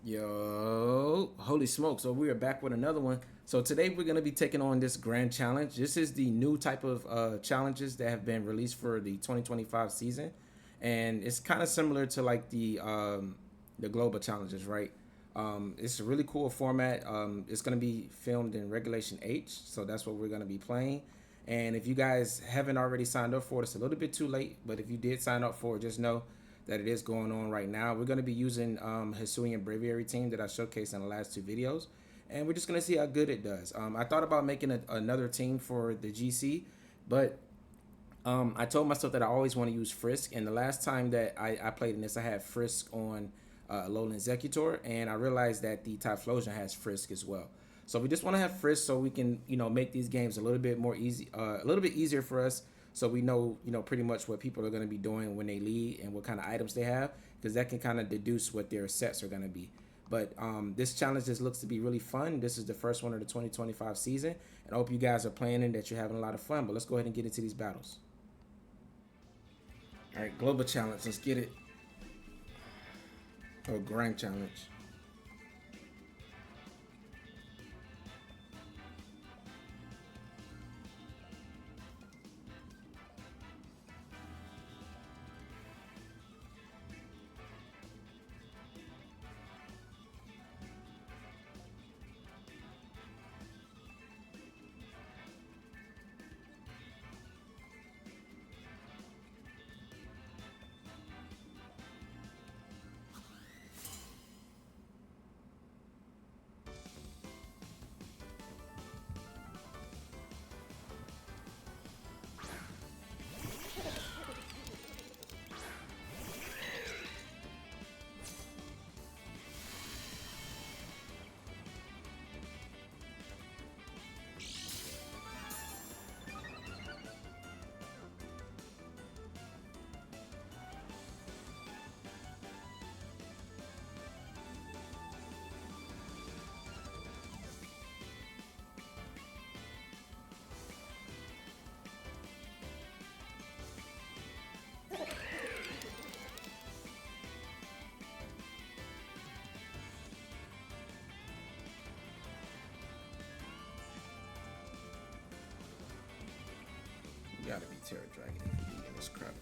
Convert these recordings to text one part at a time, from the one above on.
Yo, holy smoke. So we are back with another one. So today we're going to be taking on this grand challenge. This is the new type of challenges that have been released for the 2025 season. And it's kind of similar to like the global challenges, right? It's a really cool format. It's going to be filmed in Regulation H. So that's what we're going to be playing. And if you guys haven't already signed up for it, it's a little bit too late. But if you did sign up for it, just know that it is going on right now. We're going to be using Hisuian Braviary team that I showcased in the last two videos, and we're just going to see how good it does. I thought about making another team for the GC, but I told myself that I always want to use Frisk, and the last time that I played in this, I had Frisk on Alolan Executor, and I realized that the Typhlosion has Frisk as well. So we just want to have Frisk so we can, make these games a little bit more easy, a little bit easier for us. So we know, pretty much what people are going to be doing when they lead and what kind of items they have, because that can kind of deduce what their sets are going to be. But this challenge just looks to be really fun. This is the first one of the 2025 season, and I hope you guys are playing and that you're having a lot of fun. But let's go ahead and get into these battles. All right, global challenge. Let's get it. Oh, grand challenge. Gotta be Tera Dragon if you're eating this crap.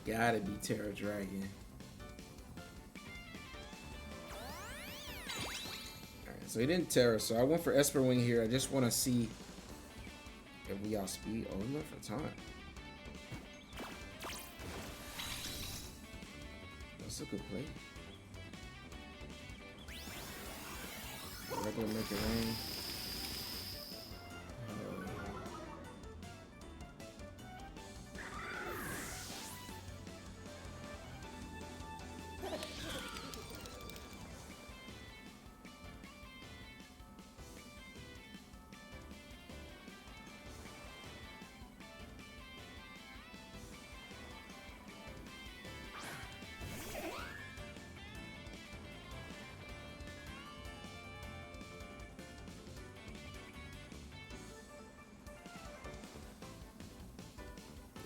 Gotta be Tera Dragon. Alright, so he didn't Tera, so I went for Esper Wing here. I just want to see if we outspeed. Oh, we went for time. That's a good play. Regular make it rain.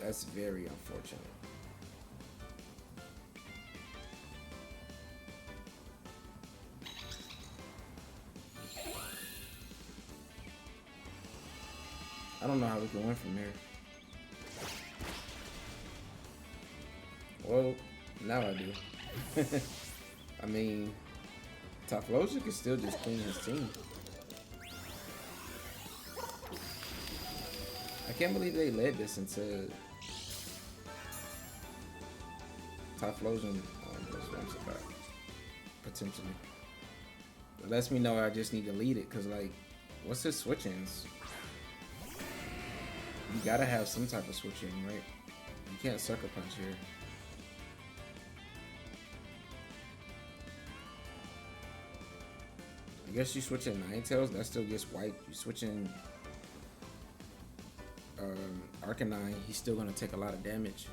That's very unfortunate. I don't know how we can win from here. Well, now I do. I mean, Typhlosion can still just clean his team. I can't believe they led this into Typhlosion was Whimsicott, potentially. It lets me know I just need to lead it, because, like, what's his switch-ins? You gotta have some type of switch-in, right? You can't sucker punch here. I guess you switch in Ninetales, that still gets wiped. You switch in Arcanine, he's still gonna take a lot of damage.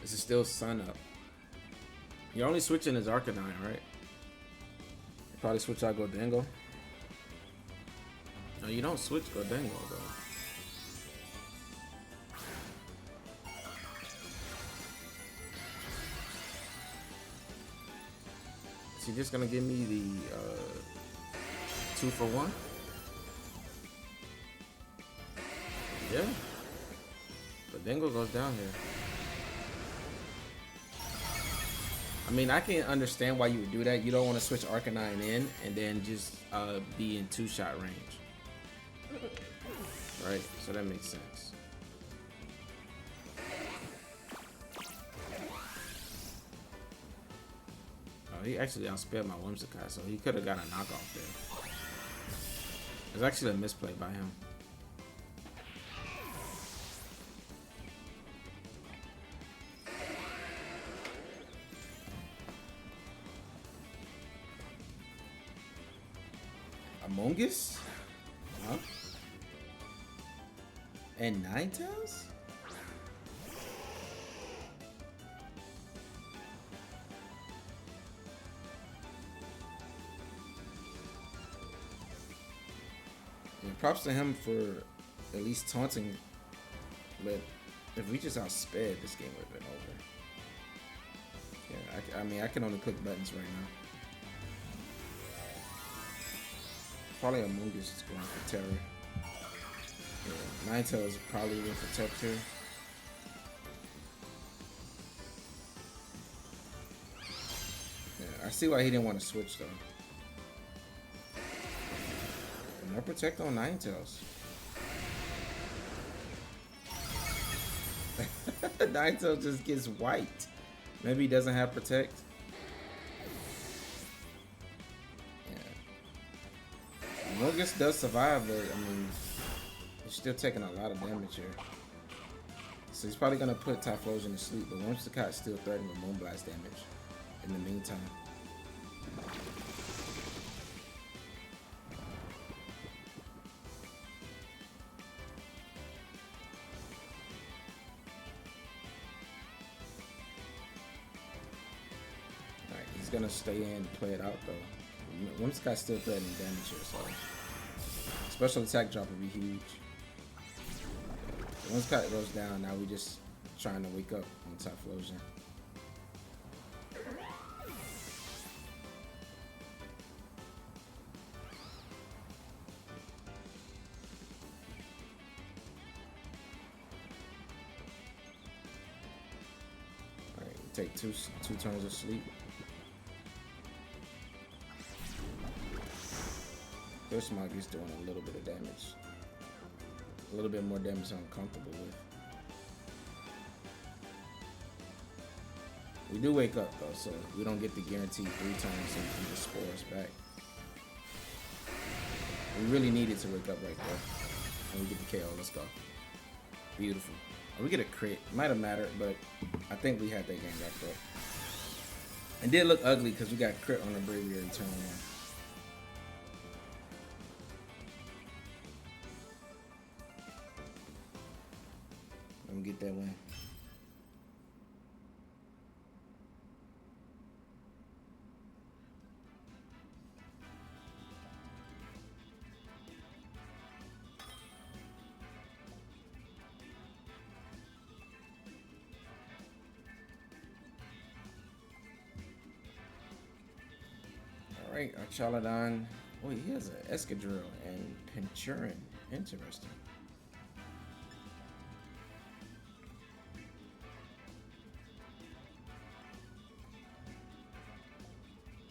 This is still Sun Up. You're only switching his Arcanine, right? You probably switch out Goldengo. No, you don't switch Goldengo though. Is he just gonna give me the 2-for-1? Yeah. But Dingo goes down here. I mean, I can understand why you would do that. You don't want to switch Arcanine in and then just be in 2-shot range. Right? So that makes sense. Oh, he actually outspelled my Whimsicott, so he could have got a knockoff there. It was actually a misplay by him. Amogus? Huh? And Ninetales? Yeah, props to him for at least taunting, but if we just outsped, this game would have been over. Yeah, I mean, I can only click buttons right now. Probably Amogus is going for Tera. Yeah, Ninetales probably went for Tech here. Yeah, I see why he didn't want to switch though. No protect on Ninetales. Ninetales just gets wiped. Maybe he doesn't have protect. Amogus does survive, but I mean, he's still taking a lot of damage here. So he's probably gonna put Typhlosion to sleep, but Whimsicott still threatening with Moonblast damage in the meantime. Alright, he's gonna stay in and play it out though. Whimsicott's still threatening damage here, so special attack drop would be huge. Whimsicott goes down, now we just trying to wake up on Typhlosion. Alright, take two turns of sleep. This Smog is doing a little bit of damage. A little bit more damage than I'm comfortable with. We do wake up though, so we don't get the guaranteed 3 times so we can just spore us back. We really needed to wake up right there. And we get the KO, let's go. Beautiful. Oh, we get a crit. Might have mattered, but I think we had that game wrapped up. It did look ugly because we got crit on the Braviary turn 1. Get that win. All right, Archaludon. Oh, he has an Escadrille and Pinchurin. Interesting.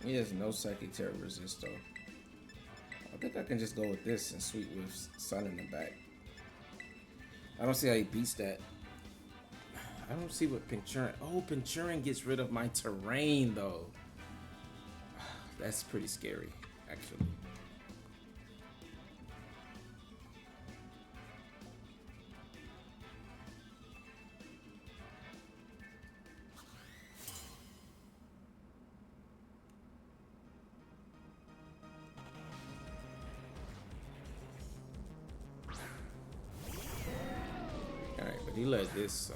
He has no Psychic Terror resist though. I think I can just go with this and sweep with Sun in the back. I don't see how he beats that. I don't see what Pinchurin. Oh, Pinchurin gets rid of my terrain though. That's pretty scary, actually. He let this.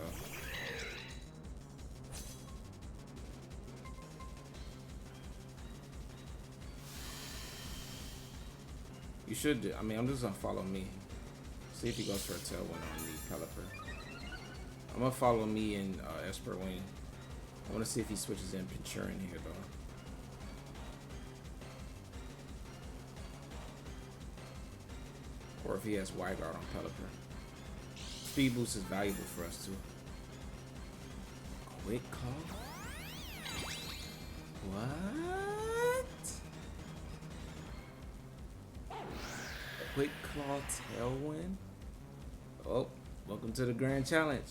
You should do. I mean, I'm just gonna follow me. See if he goes for a tailwind on me, Caliper. I'm gonna follow me in Esper Wing. I want to see if he switches in Pinchurin here, though. Or if he has Wide Guard on Pelipper. Speed boost is valuable for us too. Quick Claw? What? Quick Claw Tailwind? Oh, welcome to the Grand Challenge.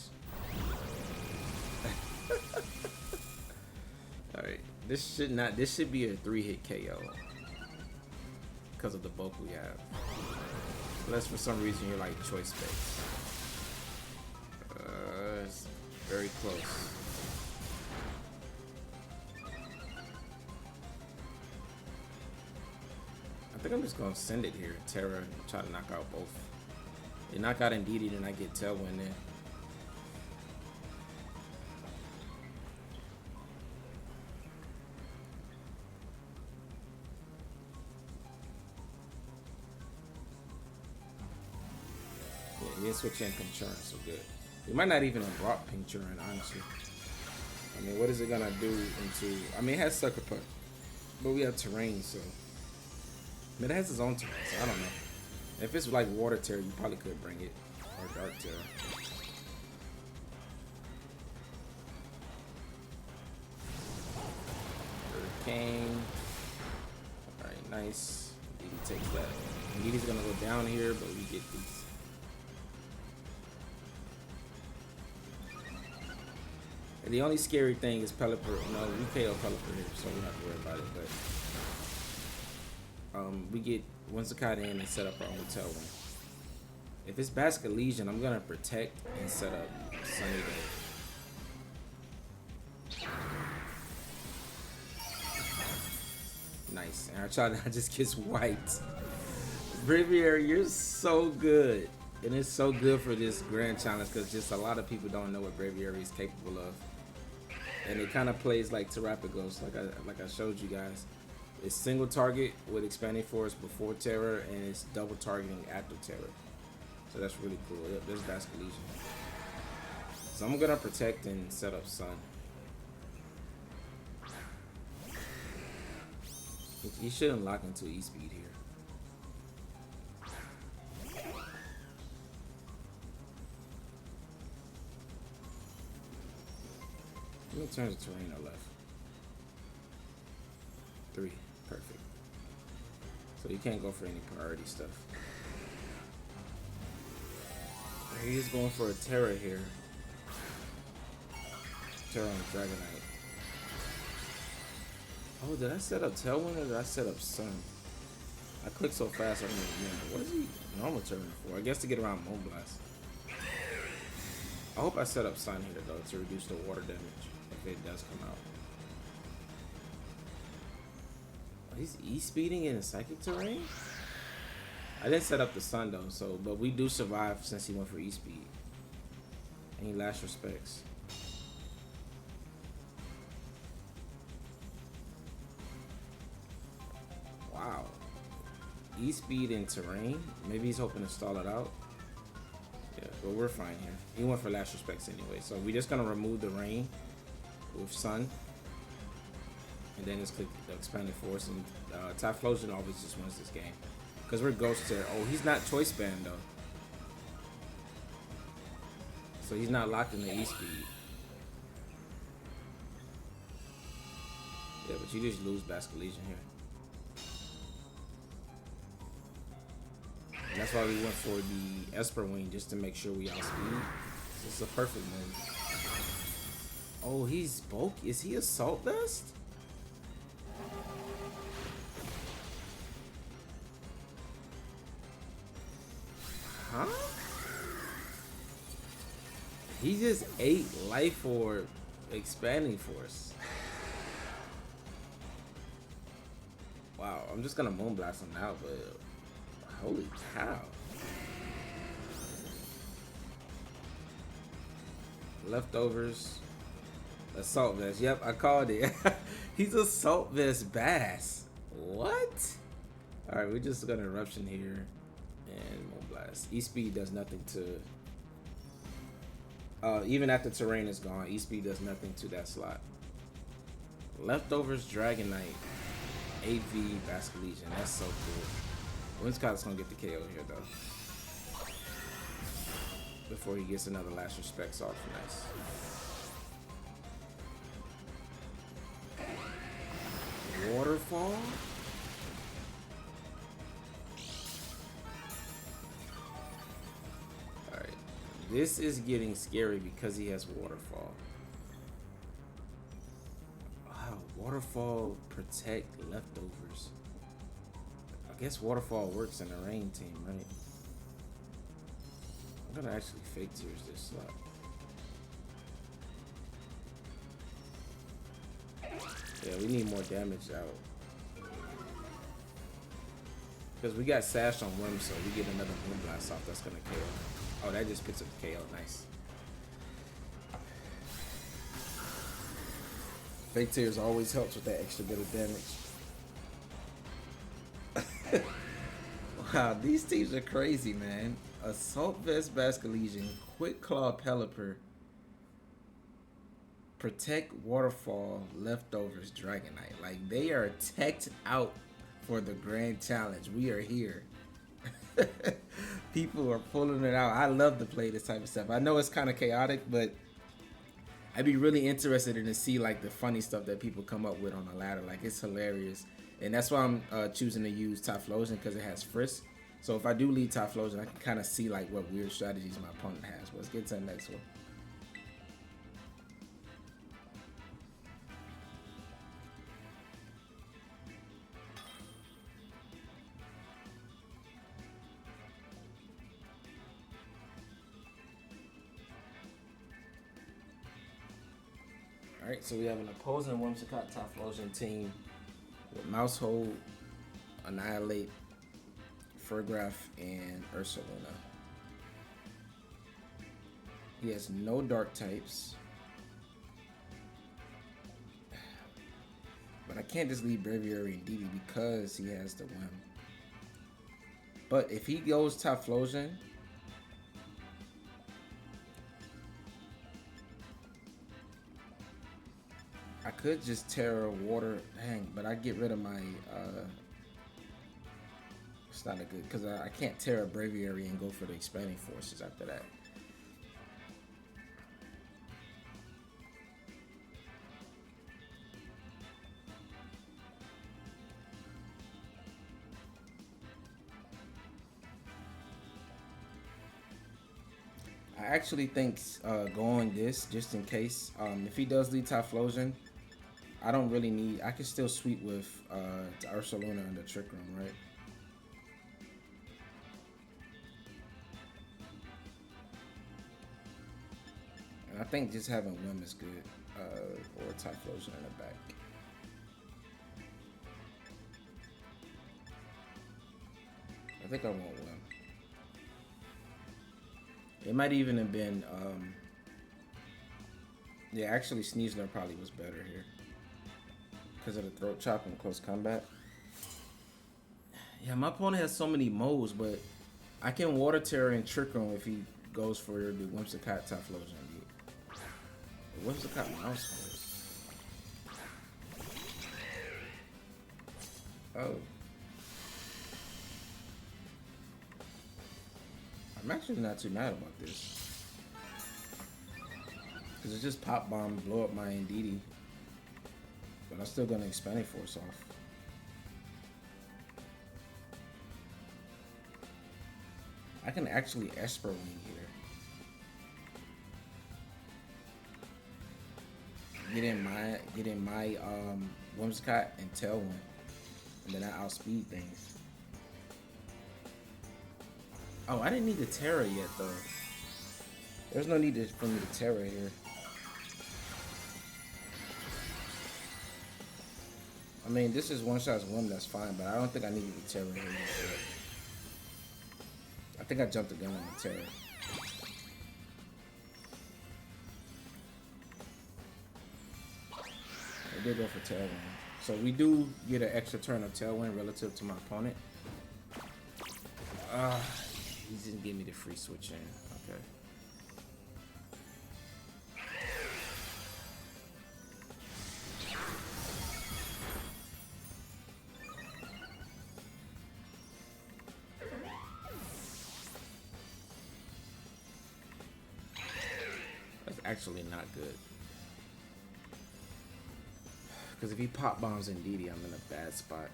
Alright, this should be a 3-hit KO. Because of the bulk we have. Unless for some reason you're like choice space. It's very close. I think I'm just gonna send it here. Tera and try to knock out both. They knock out Indedee, then I get Tailwind in. Yeah, we didn't switch in Pinchurin, so good. We might not even have brought Pinchurin, honestly. I mean, what is it gonna do into... I mean, it has Sucker Punch, but we have Terrain, so... I mean, it has its own terrain, so I don't know. If it's like Water Tera, you probably could bring it. Or Dark Tera. Hurricane. Alright, nice. Indedee takes that. Indedee's gonna go down here, but we get these. And the only scary thing is Pelipper. No, we KO Pelipper here, so we don't have to worry about it, but... we get Whimsicott in and set up our own Tailwind. If it's Basket Legion, I'm gonna protect and set up Sunny Day. Nice. And I try to just get wiped. Braviary, you're so good. And it's so good for this Grand Challenge because just a lot of people don't know what Braviary is capable of. And it kind of plays like Terapagos, like I showed you guys. It's single target with Expanding Force before Tera, and it's double targeting after Tera. So that's really cool. Yep, there's Basket Legion. So I'm gonna protect and set up Sun. He shouldn't lock into E-Speed here. How many turns of terrain are left? 3. Perfect. So you can't go for any priority stuff. He's going for a Tera here. Tera on Dragonite. Oh, did I set up Tailwind or did I set up Sun? I clicked so fast I don't even remember. What is he normal turning for? I guess to get around Moonblast. I hope I set up Sun here though to reduce the water damage if it does come out. He's E-speeding in a psychic terrain? I didn't set up the Sun though, so but we do survive since he went for E-speed. Any last respects? Wow. E-speed in terrain? Maybe he's hoping to stall it out. Yeah, but we're fine here. He went for last respects anyway, so we're just gonna remove the rain with Sun. And then just click the Expanded Force, and Typhlosion always just wins this game. Because we're Ghost Tera. Oh, he's not Choice Band though. So he's not locked in the E-Speed. Yeah, but you just lose Basket Legion here. And that's why we went for the Esper Wing, just to make sure we outspeed. This is a perfect move. Oh, he's bulk. Is he Assault Vest? Huh? He just ate Life Orb Expanding Force. Wow, I'm just gonna Moonblast him now, but holy cow. Leftovers. Assault Vest. Yep, I called it. He's Assault Vest Bass. What? Alright, we're just gonna Eruption here. And Moonblast. E-Speed does nothing to... even after terrain is gone, E-Speed does nothing to that slot. Leftovers Dragonite. AV Basket Legion. That's so cool. Whimsicott's gonna get the KO here though. before he gets another Last Respects off. Nice. Waterfall? Alright. This is getting scary because he has Waterfall. Wow, Waterfall protect leftovers. I guess Waterfall works in a rain team, right? I'm gonna actually fake tears this slot. Yeah, we need more damage out. Because we got Sash on Whim, so we get another Boom Blast off. That's gonna KO. Oh, that just picks up the KO. Nice. Fake Tears always helps with that extra bit of damage. Wow, these teams are crazy, man. Assault Vest Basculesian, Quick Claw Pelipper, Protect Waterfall, Leftovers Dragonite. Like, they are teched out for the Grand Challenge. We are here. People are pulling it out. I love to play this type of stuff. I know it's kind of chaotic, but I'd be really interested in to see like the funny stuff that people come up with on the ladder. Like, it's hilarious. And that's why I'm choosing to use Typhlosion, because it has Frisk. So if I do lead Typhlosion, I can kind of see like what weird strategies my opponent has. Let's get to the next one. Alright, so we have an opposing Whimsicott Typhlosion team with Mousehold, Annihilate, Furgraph, and Ursaluna. He has no dark types. But I can't just leave Braviary and Indedee because he has the Whim. But if he goes Typhlosion, I could just Tera water, dang, but I get rid of my, it's not a good, because I can't Tera Braviary and go for the Expanding Forces after that. I actually think going this, just in case, if he does lead Typhlosion, I don't really need, I can still sweep with the Ursaluna and the Trick Room, right? And I think just having Whim is good, or Typhlosion in the back. I think I want Whim. It might even have been, yeah, actually Sneasler probably was better here because of the throat chop and close combat. Yeah, my opponent has so many modes, but I can Water Tera and Trick Room if he goes for the Whimsicott Typhlosion. Whimsicott Mouse. Oh. I'm actually not too mad about this. Because it just pop bomb, blow up my Indedee. But I'm still gonna Expanding Force off. I can actually Esper Wing here. Get in my Whimsicott and Tailwind. And then I outspeed things. Oh, I didn't need the Tera yet though. There's no need for me to Tera here. I mean, this is one shot's Whim, that's fine, but I don't think I needed the Tera here yet. I think I jumped the gun on the Tera. I did go for Tailwind. So we do get an extra turn of Tailwind relative to my opponent. He didn't give me the free switch in. Okay. actually not good. Because if he pop bombs Indedee, I'm in a bad spot.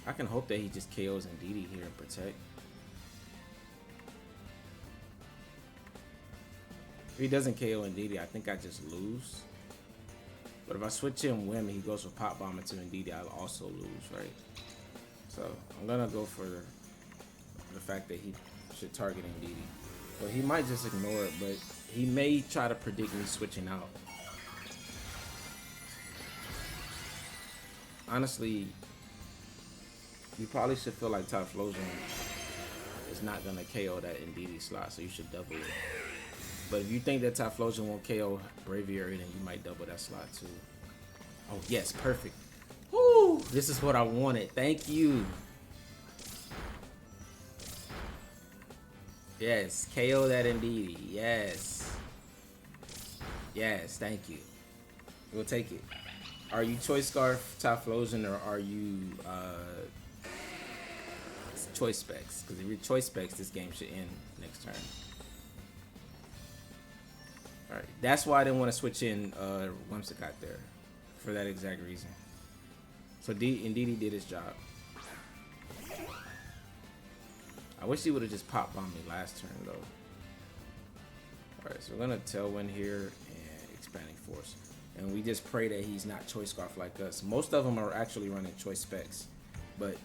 I can hope that he just KOs Indedee here and protect. If he doesn't KO Indedee, I think I just lose. But if I switch in Whim and he goes for pop bomb into Indedee, I'll also lose, right? So I'm gonna go for the fact that he should target Indedee. But he might just ignore it, but he may try to predict me switching out. Honestly, you probably should feel like Typhlosion is not gonna KO that Indedee slot, so you should double it. But if you think that Typhlosion won't KO Braviary, then you might double that slot too. Oh yes, perfect. Woo! This is what I wanted. Thank you. Yes, KO that Indedee. Yes. Yes, thank you. We'll take it. Are you Choice Scarf Typhlosion or are you Choice Specs? Because if you're Choice Specs, this game should end next turn. Alright, that's why I didn't want to switch in Whimsicott there. For that exact reason. So Indedee did his job. I wish he would have just pop bombed me last turn though. Alright, so we're gonna Tailwind here and Expanding Force. And we just pray that he's not Choice Scarf like us. Most of them are actually running Choice Specs. But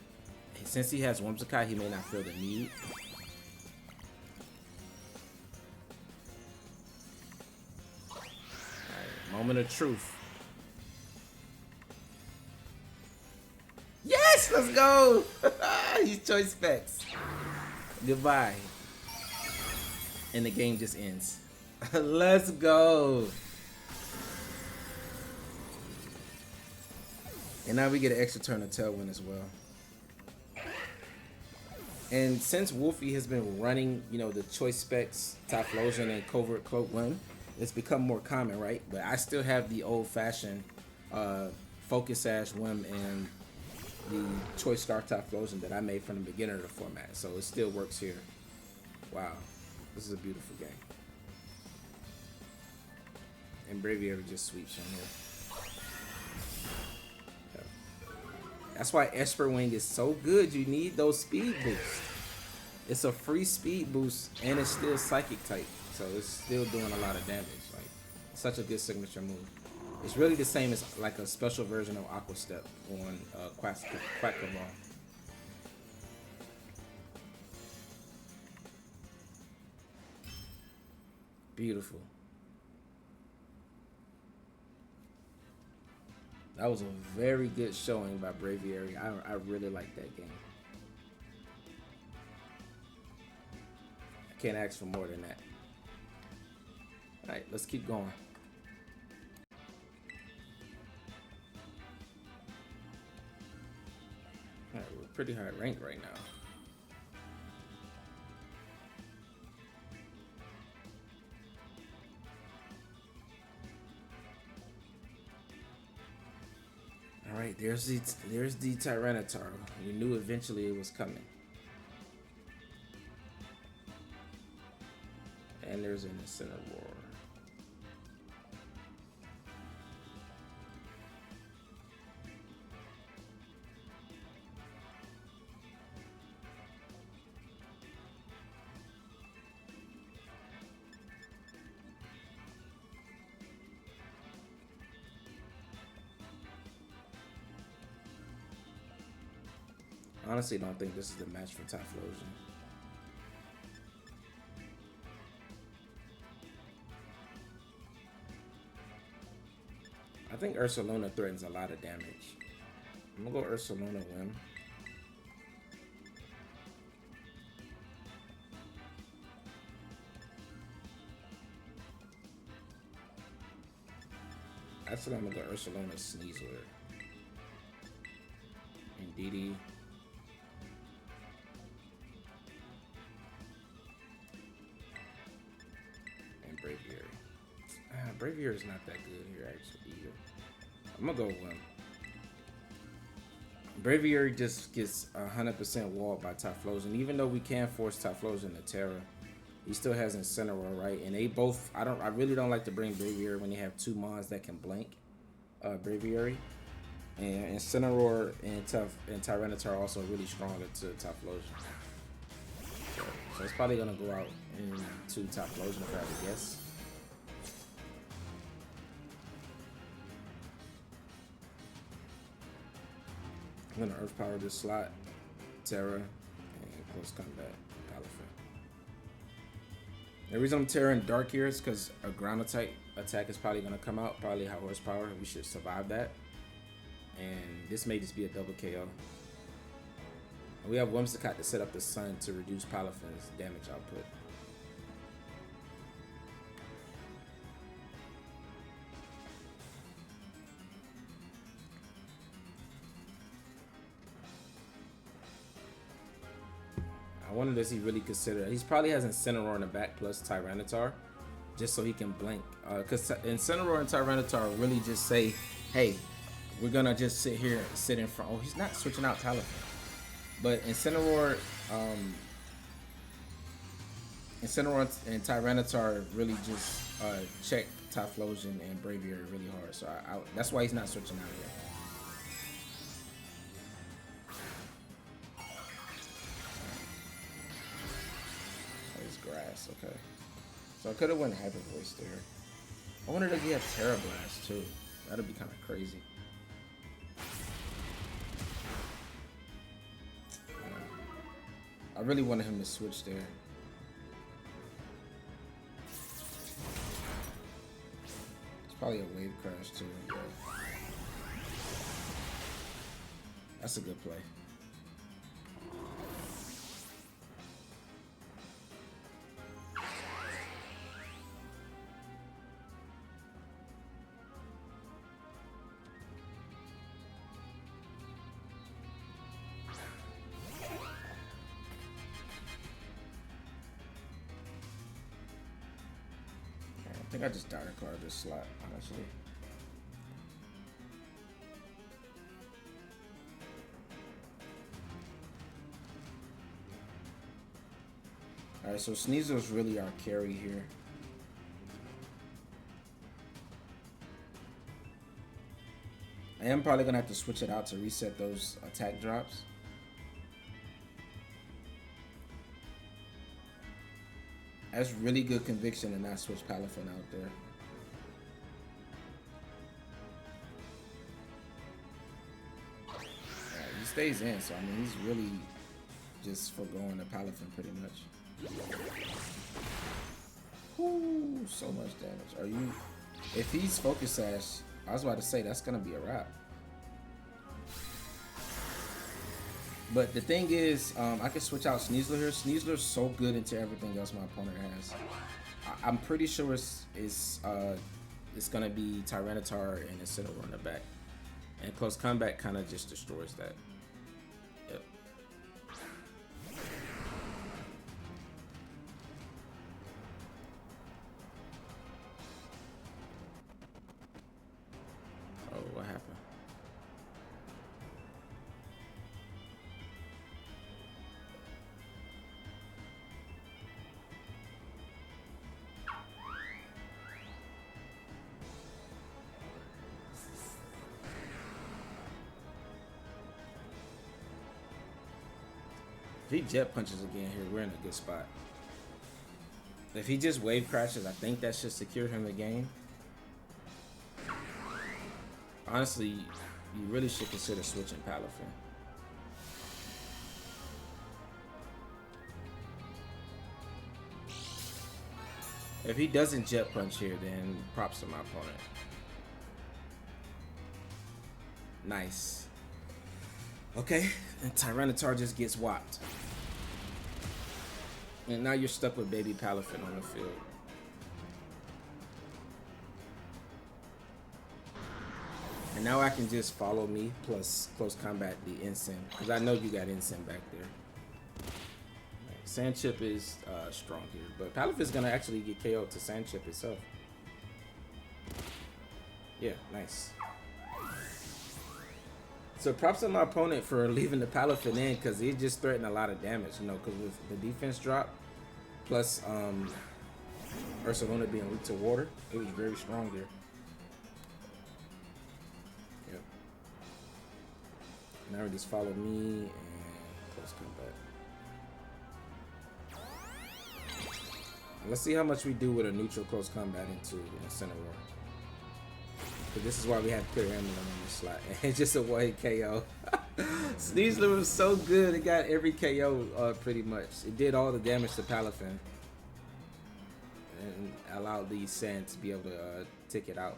since he has Whimsicott, he may not feel the need. Alright, moment of truth. Yes, let's go! He's Choice Specs. Goodbye. And the game just ends. Let's go. And now we get an extra turn of Tailwind as well. And since Wolfie has been running, you know, the Choice Specs, Typhlosion, and Covert Cloak Whim, it's become more common, right? But I still have the old-fashioned Focus Sash Whim and the Choice Scarf Typhlosion that I made from the beginner of the format. So it still works here. Wow. This is a beautiful game. And Braviary just sweeps on here. Yeah. That's why Esper Wing is so good. You need those speed boosts. It's a free speed boost and it's still psychic type. So it's still doing a lot of damage. Like, such a good signature move. It's really the same as like a special version of Aqua Step on Quack Cabal. Beautiful. That was a very good showing by Braviary. I really like that game. I can't ask for more than that. Alright, let's keep going. Alright, we're pretty high ranked right now. Alright, there's the Tyranitar. You knew eventually it was coming. And there's an Incineroar. Honestly, don't think this is the match for Typhlosion. I think Ursaluna threatens a lot of damage. I'm gonna go Ursaluna Whim. Actually, I'm gonna go Ursaluna Sneasler. Indedee. Braviary. Braviary is not that good here, actually, either. I'm gonna go Braviary just gets 100% walled by Typhlosion. Even though we can force Typhlosion to Tera, he still has Incineroar, right? And they both, I really don't like to bring Braviary when they have two mons that can blank Braviary. And Incineroar and Tyranitar are also really strong to Typhlosion. So it's probably gonna go out into Typhlosion if I had to guess. I'm gonna Earth Power this slot, Tera, and close combat, Palafin. The reason I'm Tera in Dark here is because a ground attack is probably gonna come out, probably high horsepower. We should survive that. And this may just be a double KO. And we have Whimsicott to set up the Sun to reduce Palafin's damage output. I wonder does he really consider. He probably has Incineroar in the back plus Tyranitar, just so he can blink. Because Incineroar and Tyranitar really just say, hey, we're gonna just sit here and sit in front. Oh, he's not switching out Palafin. But Incineroar and Tyranitar really just check Typhlosion and Braviary really hard. So that's why he's not switching out yet. Grass, okay. So I could have went Hyper Voice there. I wonder if he had Tera Blast too. That'd be kind of crazy. Yeah. I really wanted him to switch there. It's probably a Wave Crash too. Yeah. That's a good play. I think I just Dire Card this slot, honestly. Alright, so Sneasler's really our carry here. I am probably gonna have to switch it out to reset those attack drops. That's really good conviction to not switch Palafin out there. Right, he stays in, so I mean he's really just foregoing the Palafin pretty much. Whoo, so much damage. Are you? If he's Focus Sash, I was about to say that's gonna be a wrap. But the thing is, I can switch out Sneasler here. Sneasler's so good into everything else my opponent has. I'm pretty sure it's gonna be Tyranitar and Incineroar on the back, and close combat kind of just destroys that. Yep. Oh, what happened? If he jet punches again here, we're in a good spot. If he just wave crashes, I think that should secure him the game. Honestly, you really should consider switching Palafin. If he doesn't jet punch here, then props to my opponent. Nice. Okay, and Tyranitar just gets whopped. And now you're stuck with baby Palafin on the field. And now I can just follow me plus close combat the Ensign, because I know you got Ensign back there. Sandchip is strong here, but Palafin's gonna actually get KO'd to Sandchip itself. Yeah, nice. So props to my opponent for leaving the Palafin in because he just threatened a lot of damage, you know, because with the defense drop, plus Ursaluna being weak to water, it was very strong there. Yep. Now we just follow me and close combat. Let's see how much we do with a neutral close combat into Center War. But this is why we have clear Amulet on this slot. It's just a one-hit KO. Sneasler was so good. It got every KO pretty much. It did all the damage to Palafin. And allowed the Sand to be able to take it out.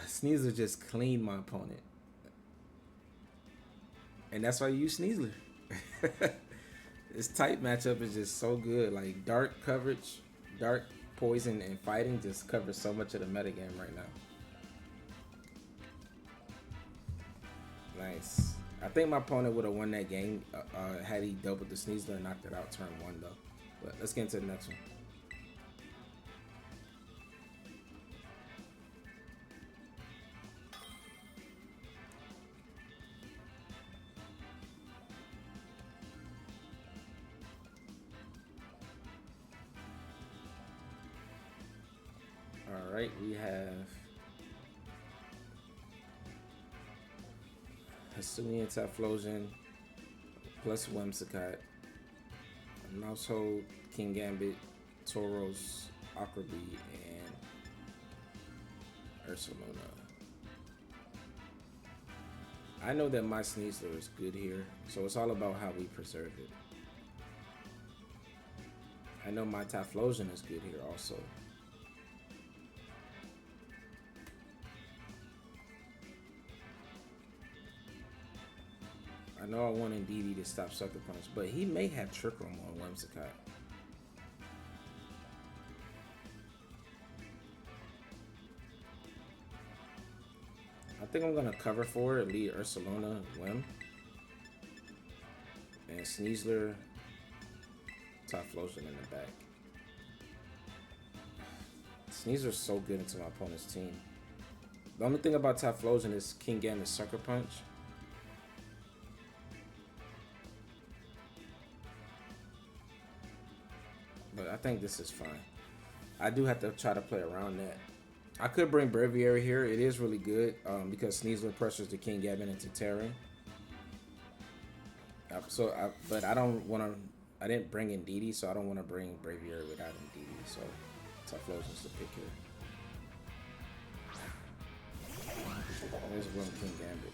Sneasler just cleaned my opponent. And that's why you use Sneasler. This type matchup is just so good. Like dark coverage, dark poison and fighting just covers so much of the metagame right now. Nice. I think my opponent would have won that game had he doubled the Sneasler and knocked it out turn 1 though. But let's get into the next one. Alright, we have Hisuian Typhlosion plus Whimsicott, Mousehold, King Gambit, Tauros, Aquabee, and Ursaluna. I know that my Sneasler is good here, so it's all about how we preserve it. I know my Typhlosion is good here also. I know I want Indedee to stop Sucker Punch, but he may have Trick Room on Whimsicott. I think I'm gonna cover for it, lead Ursaluna, Whim, and Sneasler, Typhlosion in the back. Sneasler's so good into my opponent's team. The only thing about Typhlosion is King Gambit's Sucker Punch. But I think this is fine. I do have to try to play around that. I could bring Braviary here. It is really good because Sneasler pressures the King Gambit into Tera. But I don't want to. I didn't bring Indedee, so I don't want to bring Braviary without Indedee. So Typhlosion's the pick here. There's one King Gambit.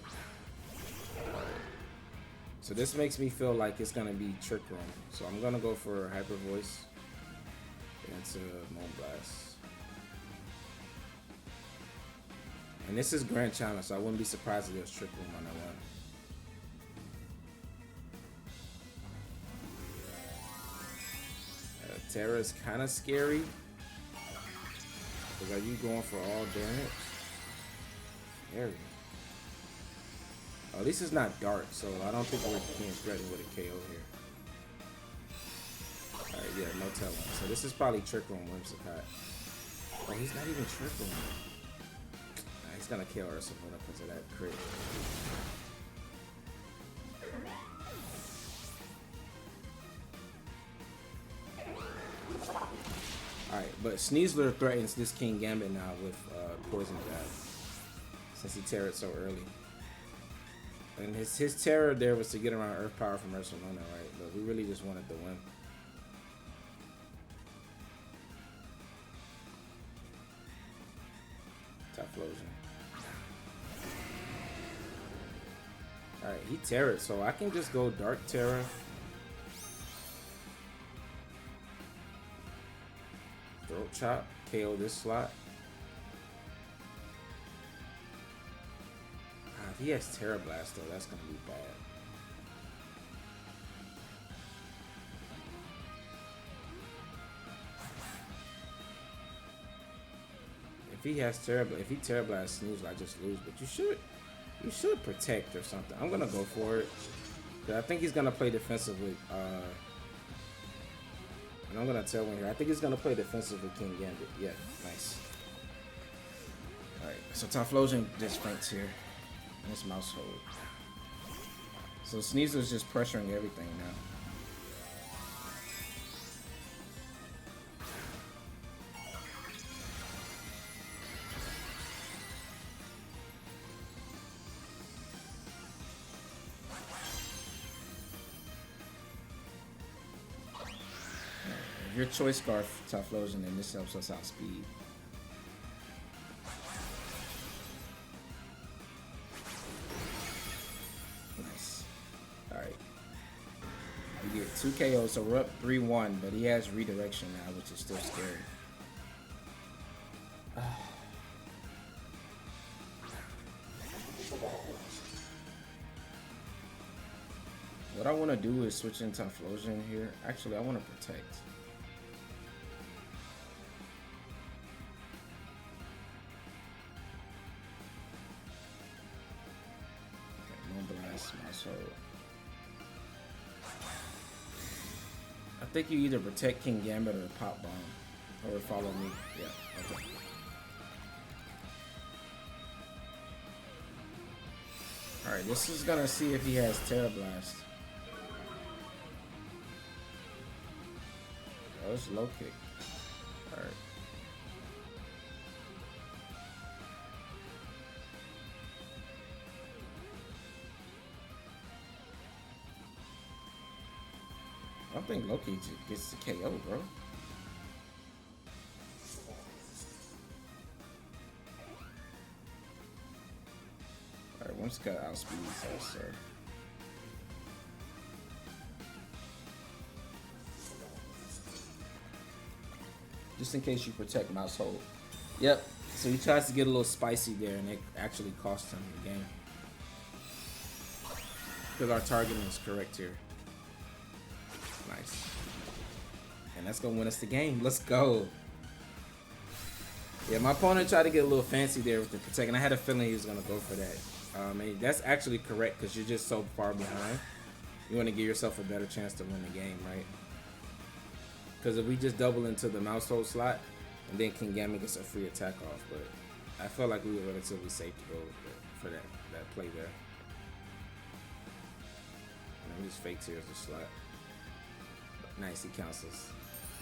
So this makes me feel like it's gonna be Trick Room. So I'm gonna go for Hyper Voice into Moonblast. And this is Grand Challenge, so I wouldn't be surprised if there's Trick Room on that one. Tera is kind of scary. Because are you going for all damage? Scary. Oh, at least it's not dark, so I don't think we're being threatened with a KO here. Alright, yeah, no telling. So this is probably Trick Room Whimsicott. Oh, he's not even Trick Room. Nah, he's gonna kill Ursaluna because of that crit. Alright, but Sneasler threatens this King Gambit now with Poison Jab. Since he Tera'd so early. And his terror there was to get around Earth Power from Ursaluna, right? But we really just wanted to win. Typhlosion. Alright, he Tera'd, so I can just go Dark Tera. Throat Chop, KO this slot. If he has Tera Blast though, that's gonna be bad. If he has Tera Blast Sneasler, I just lose. But you should protect or something. I'm gonna go for it. I think he's gonna play defensive with and I'm gonna tell him here. I think he's gonna play defensive with King Gambit. Yeah, nice. Alright, so Typhlosion just faints here. And it's mouse hold. So Sneasler's just pressuring everything now. If your choice scarf Typhlosion, then this helps us outspeed. Nice. Alright. We get 2 KOs, so we're up 3-1, but he has redirection now, which is still scary. What I want to do is switch into Typhlosion here. Actually, I want to protect. I think you either protect King Gambit or Pop Bomb, or follow me. Yeah, okay. Alright, this is gonna see if he has Tera Blast. Oh, it's low kick. Alright. I don't think Loki gets the KO, bro. Alright, Whimsicott outspeeds us, so. Just in case you protect mouse hold. Yep, so he tries to get a little spicy there, and it actually costs him the game. Because our targeting is correct here. Nice. And that's gonna win us the game. Let's go. Yeah, my opponent tried to get a little fancy there with the protect, and I had a feeling he was gonna go for that. And that's actually correct because you're just so far behind. You want to give yourself a better chance to win the game, right? Because if we just double into the mouse hold slot, and then King Gambit gets a free attack off, but I felt like we were relatively safe to go for that play there. And just fake tears the slot. Nice, he cancels.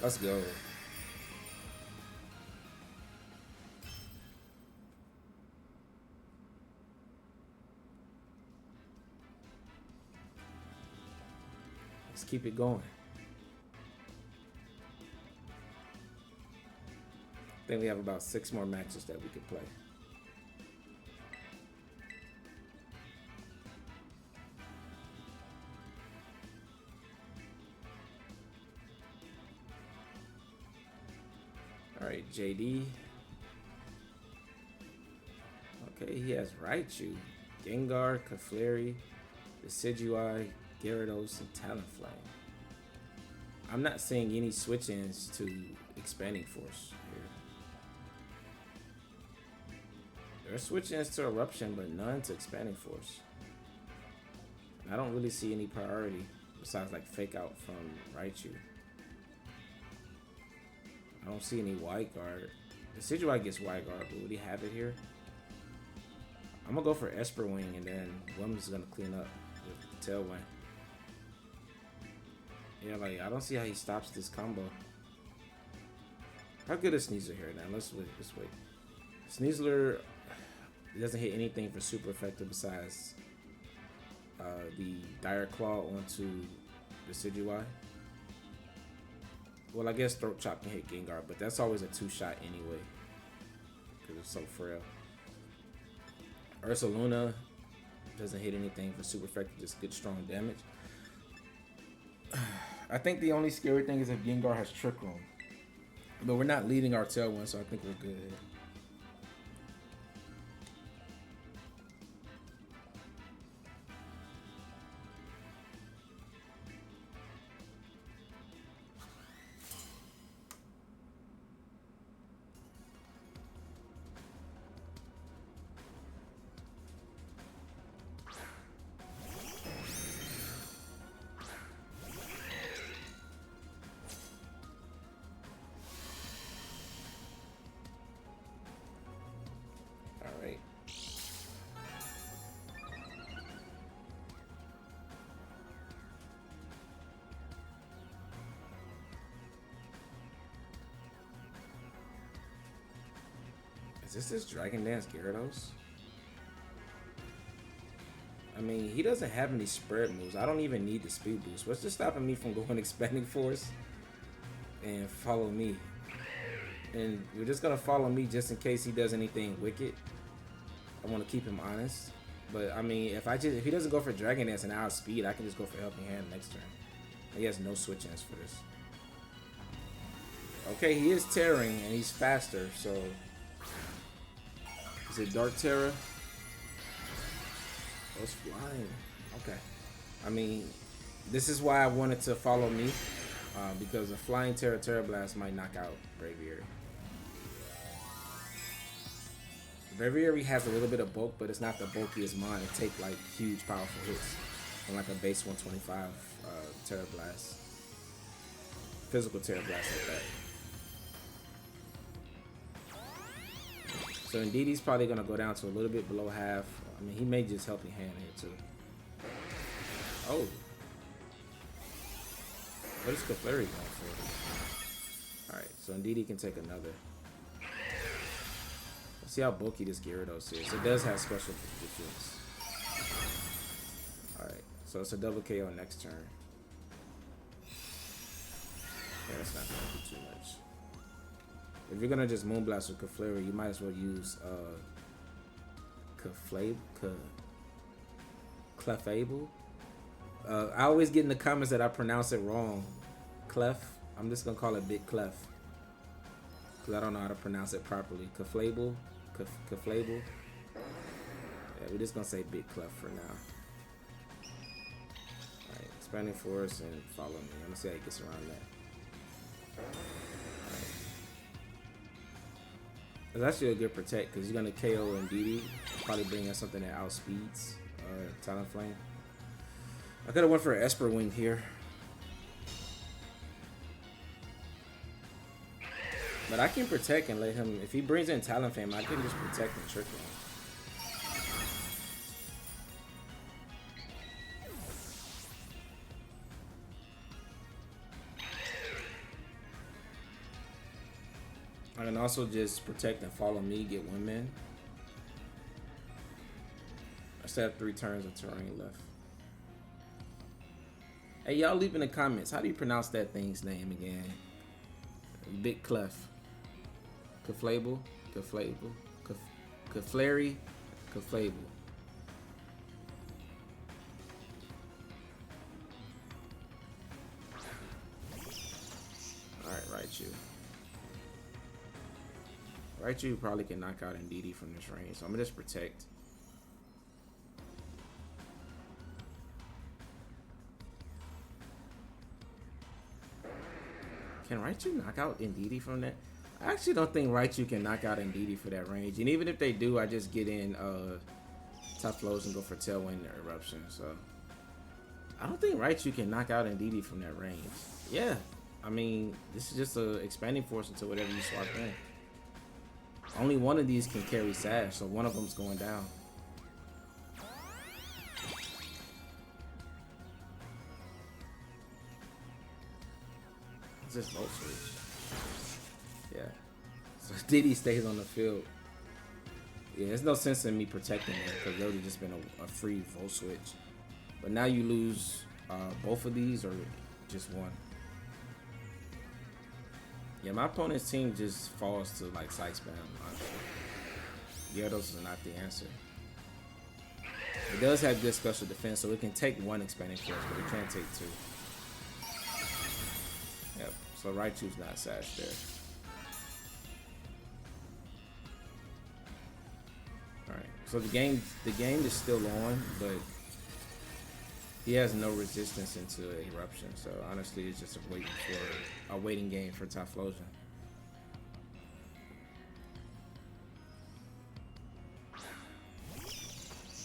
Let's go. Let's keep it going. I think we have about 6 more matches that we could play. Alright, JD. Okay, he has Raichu, Gengar, Clefairy, Decidueye, Gyarados, and Talonflame. I'm not seeing any switch-ins to Expanding Force here. There are switch-ins to Eruption, but none to Expanding Force. And I don't really see any priority besides like Fake Out from Raichu. I don't see any Wide Guard. Decidueye gets Wide Guard, but would he have it here? I'm gonna go for Esper Wing, and then Whim's gonna clean up with Tailwind. Yeah, like I don't see how he stops this combo. How good is Sneasler here now? Let's wait. Sneasler doesn't hit anything for super effective besides the Dire Claw onto Decidueye. Well, I guess Throat Chop can hit Gengar, but that's always a 2-shot anyway because it's so frail. Ursaluna doesn't hit anything for super effective, just good strong damage. I think the only scary thing is if Gengar has Trick Room, but we're not leading our Tailwind, so I think we're good. Is this Dragon Dance Gyarados? I mean, he doesn't have any spread moves. I don't even need the speed boost. What's just stopping me from going Expanding Force and follow me? And we're just gonna follow me just in case he does anything wicked. I want to keep him honest. But I mean, if he doesn't go for Dragon Dance and outspeed, I can just go for Helping Hand next turn. He has no switch-ins for this. Okay, he is tearing and he's faster, so is it Dark Tera? Oh, it's flying. Okay. I mean, this is why I wanted to follow me, because a flying Terra Blast might knock out Braviary. Braviary has a little bit of bulk, but it's not the bulkiest mine to take like huge powerful hits on like a base 125 Terra Blast. Physical Terra Blast like that. So Indeedee's probably gonna go down to a little bit below half. I mean, he may just Helping Hand here too. Oh. What is Clefairy going for? Alright, so Indeedee can take another. Let's see how bulky this Gyarados is. It does have special defense. Alright, so it's a double KO next turn. Yeah, that's not gonna do too much. If you're gonna just Moonblast with Clefairy, you might as well use Clefable. I always get in the comments that I pronounce it wrong. Clef. I'm just gonna call it Big Clef, because I don't know how to pronounce it properly. Clefable. Clefable. Yeah, we're just gonna say Big Clef for now. Alright, Expanding Force and follow me. I'm gonna see how he gets around that. It's actually a good protect because you're gonna KO Indeedee, probably bring in something that outspeeds Talonflame. I could have went for an Esper Wing here, but I can protect and let him. If he brings in Talonflame, I can just protect and trick him. I can also just protect and follow me, get Windman. I still have 3 turns of terrain left. Hey, y'all leave in the comments, how do you pronounce that thing's name again? Big Clef. Clefable? Clefable? Clefairy? Clefable. Alright, Raichu. Raichu probably can knock out Indeedee from this range, so I'm gonna just protect. Can Raichu knock out Indeedee from that? I actually don't think Raichu can knock out Indeedee for that range, and even if they do, I just get in Typhlosion and go for Tailwind or Eruption. So I don't think Raichu can knock out Indeedee from that range. Yeah, I mean, this is just a Expanding Force until whatever you swap in. Only one of these can carry Sash, so one of them's going down. It's just Volt Switch. Yeah. So Diddy stays on the field. Yeah, there's no sense in me protecting it because it would have just been a free Volt Switch. But now you lose both of these or just one. Yeah, my opponent's team just falls to like side spam, honestly. Gyarados is not the answer. It does have good special defense, so it can take 1 Expanding Force, but it can't take 2. Yep, so Raichu's not Sash there. Alright, so the game is still on, but he has no resistance into Eruption, so honestly it's just a waiting game for Typhlosion.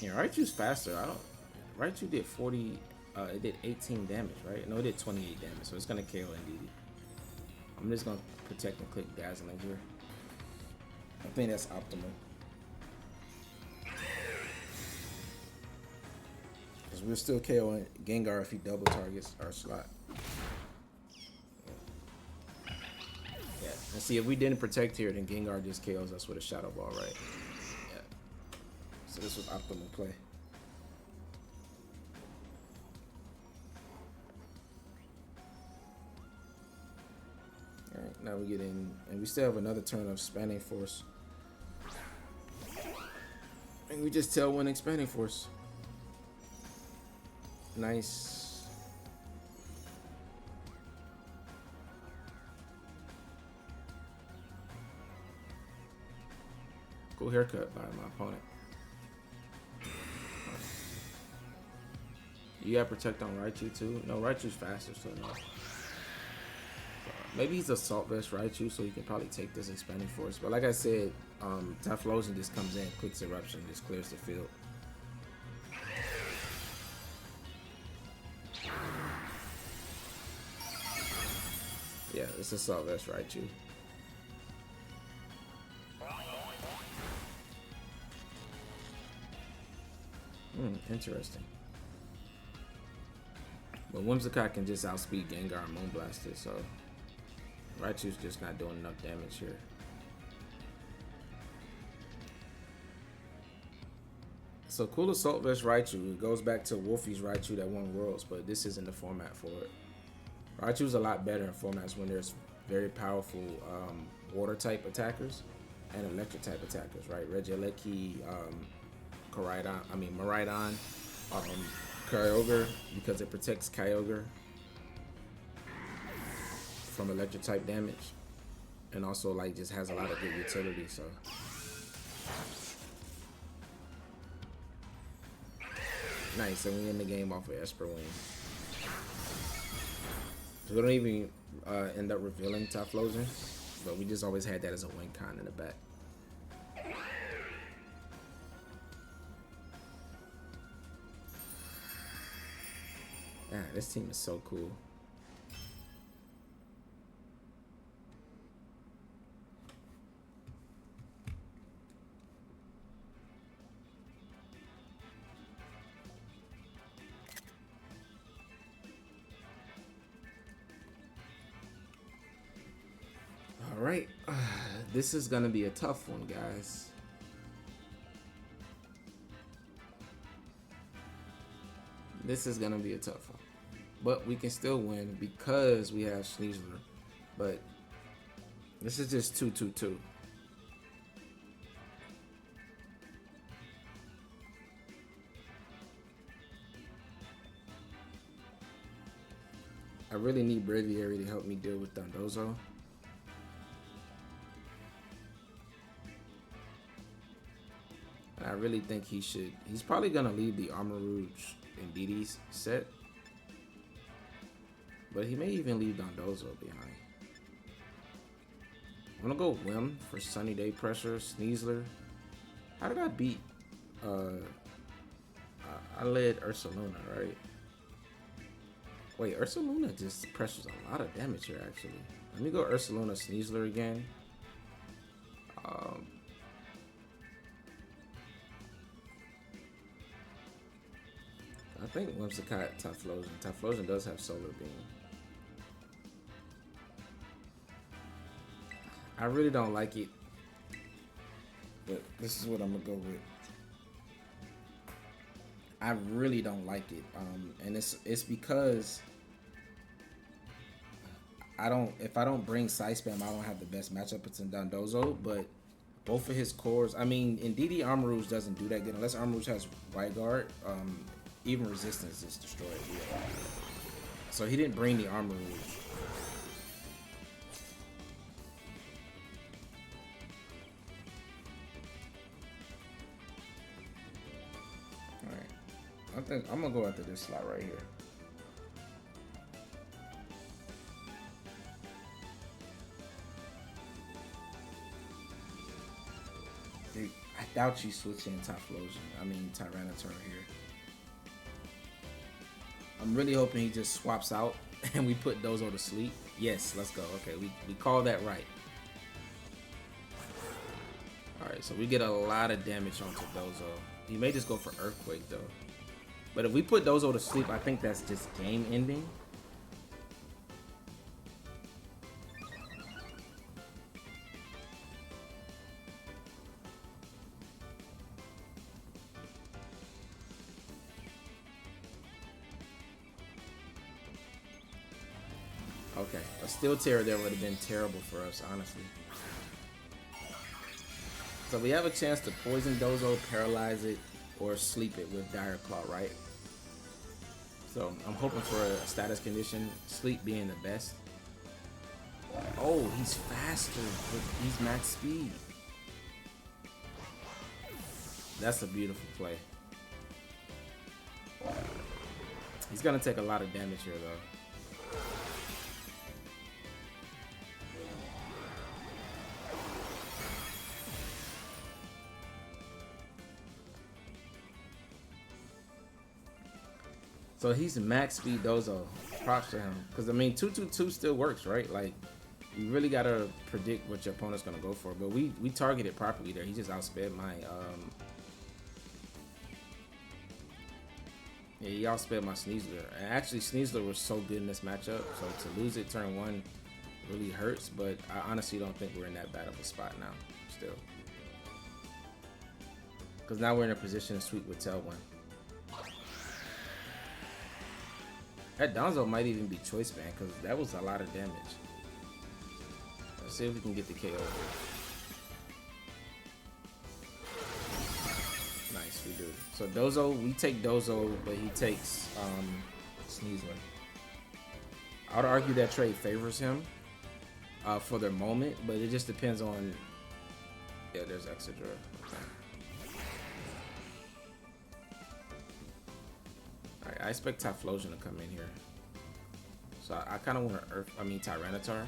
Yeah, Raichu's faster. Raichu did 40, it did 18 damage, right? No, it did 28 damage, so it's gonna KO Indeedee. I'm just gonna protect and click Dazzling here. I think that's optimal. We're still KOing Gengar if he double targets our slot. Yeah, And see, if we didn't protect here, then Gengar just KOs us with a Shadow Ball, right? Yeah. So this was optimal play. Alright, now we get in, and we still have another turn of Expanding Force. And we just Tailwind Expanding Force. Nice. Cool haircut by my opponent. You got Protect on Raichu too? No, Raichu's faster, so no. Maybe he's Assault Vest Raichu, so he can probably take this Expanding Force. But like I said, Typhlosion just comes in, clicks Eruption, just clears the field. Yeah, it's Assault Vest Raichu. Interesting. But Whimsicott can just outspeed Gengar and Moonblast it, so Raichu's just not doing enough damage here. So cool Assault Vest Raichu. It goes back to Wolfie's Raichu that won Worlds, but this isn't the format for it. Raichu's a lot better in formats when there's very powerful water type attackers and electric type attackers, right? Regieleki, Miraidon, Kyogre, because it protects Kyogre from electric type damage, and also like just has a lot of good utility. So nice, and we end the game off with Esper Wing. So we don't even end up revealing Typhlosion, but we just always had that as a win con in the back. Yeah, this team is so cool. All right, this is gonna be a tough one, guys. This is gonna be a tough one, but we can still win because we have Sneasler. But this is just 2-2-2. I really need Braviary to help me deal with Dondozo. I really think he should. He's probably gonna leave the Armor Rouge Indedee's set, but he may even leave Dondozo behind. I'm gonna go Whim for Sunny Day Pressure, Sneasler. How did I beat? I led Ursaluna, right? Wait, Ursaluna just pressures a lot of damage here, actually. Let me go Ursaluna, Sneasler again. I think Whimsicott, Typhlosion. Typhlosion does have Solar Beam. I really don't like it, but this is what I'm gonna go with. I really don't like it, and it's because if I don't bring Side Spam, I don't have the best matchup. It's in Dondozo, but both of his cores. I mean, Indedee Armor Rouge doesn't do that good unless Armor Rouge has White Guard. Even Resistance is destroyed. Yeah. So he didn't bring the Armor Rouge. Alright. I think I'm gonna go after this slot right here. Dude, I doubt you switch in Tyranitar here. I'm really hoping he just swaps out and we put Dozo to sleep. Yes, let's go. Okay, we call that right. Alright, so we get a lot of damage onto Dozo. He may just go for Earthquake though. But if we put Dozo to sleep, I think that's just game ending. Okay, a Steel Tera there would have been terrible for us, honestly. So we have a chance to poison Dozo, paralyze it, or sleep it with Dire Claw, right? So I'm hoping for a status condition, sleep being the best. Oh, he's faster, but he's max speed. That's a beautiful play. He's gonna take a lot of damage here, though. So he's max speed Dozo. Props to him. Because, I mean, 222 still works, right? Like, you really got to predict what your opponent's going to go for. But we targeted properly there. He just outsped my... Yeah, he outsped my Sneasler. And actually, Sneasler was so good in this matchup. So to lose it turn 1 really hurts. But I honestly don't think we're in that bad of a spot now. Still. Because now we're in a position to sweep with Tailwind. That Donzo might even be choice band because that was a lot of damage. Let's see if we can get the KO. Nice, we do. So Dozo, we take Dozo, but he takes Sneasler. I would argue that trade favors him for their moment, but it just depends on. Yeah, there's Excadrill. Okay. I expect Typhlosion to come in here. So I kind of want to Tyranitar.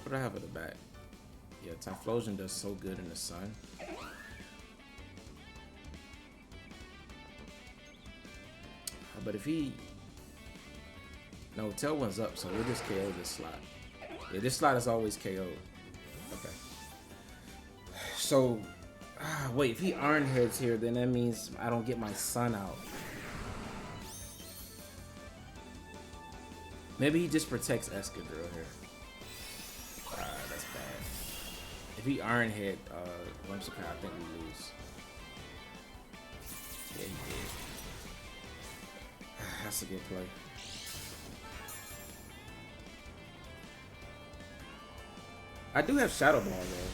What do I have at the back? Yeah, Typhlosion does so good in the sun. But if he... No, Tailwind's up, so we'll just KO this slot. Yeah, this slot is always KO'd. Okay. So... wait, if he Iron Heads here, then that means I don't get my sun out. Maybe he just protects Excadrill here. That's bad. If he Iron Head Whimsicott, I think we lose. Yeah, he did. That's a good play. I do have Shadow Ball though.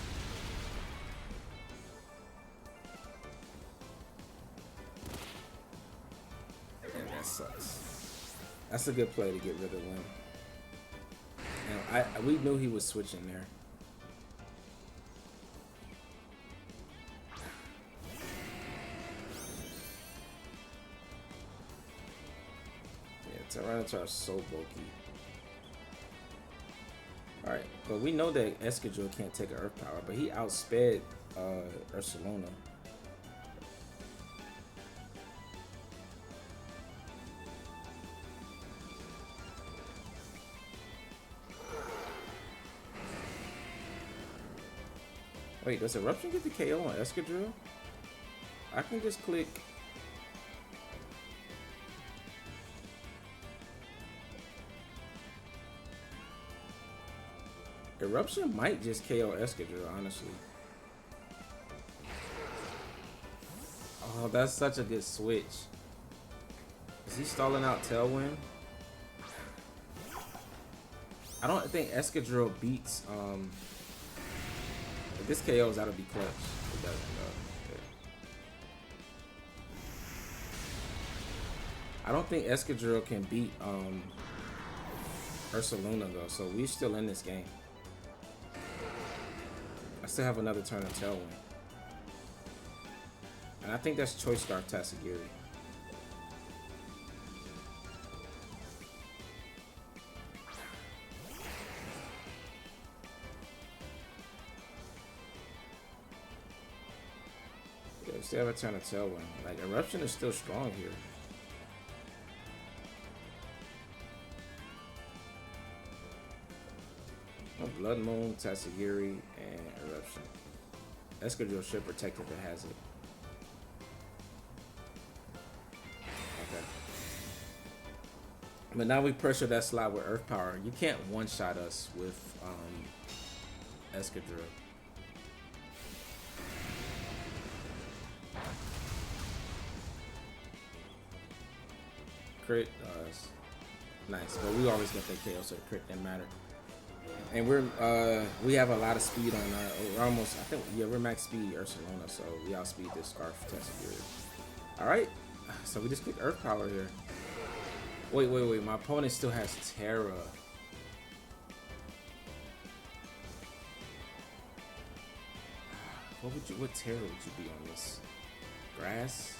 And that sucks. That's a good play to get rid of Whim. And we knew he was switching there. Yeah, Tyranitar is so bulky. Alright, but we know that Excadrill can't take an Earth Power, but he outsped Ursaluna. Wait, does Eruption get the KO on Excadrill? I can just click. Eruption might just KO Excadrill, honestly. Oh, that's such a good switch. Is he stalling out Tailwind? I don't think Excadrill beats if this KO's that'll be clutch. It doesn't though. Yeah. I don't think Excadrill can beat Ursaluna though, so we're still in this game. I still have another turn of Tailwind. And I think that's Choice Scarf Tatsugiri. Yeah, we still have a turn of Tailwind. Like, Eruption is still strong here. Bloodmoon, Tatsugiri, and Eruption. Excadrill should protect if it has it. Okay. But now we pressure that slot with Earth Power. You can't one-shot us with Excadrill. Crit. Nice, but we always get that KO, so the crit didn't matter. And we have a lot of speed on our. We're almost, I think, yeah, we're max speed Ursaluna, so we outspeed this Scarf Tensor. All right, so we just click Earth Power here. Wait. My opponent still has Tera. What Tera would you be on this? Grass?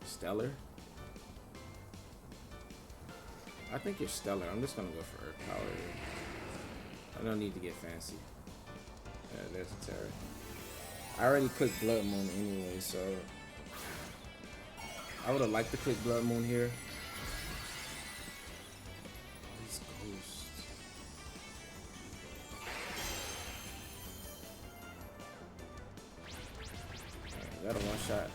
Stellar? I think you're Stellar. I'm just gonna go for Earth Power here. I don't need to get fancy. Yeah, there's a Tera. I already clicked Bloodmoon anyway, so I would have liked to click Bloodmoon here. These ghosts. Alright, got a one shot.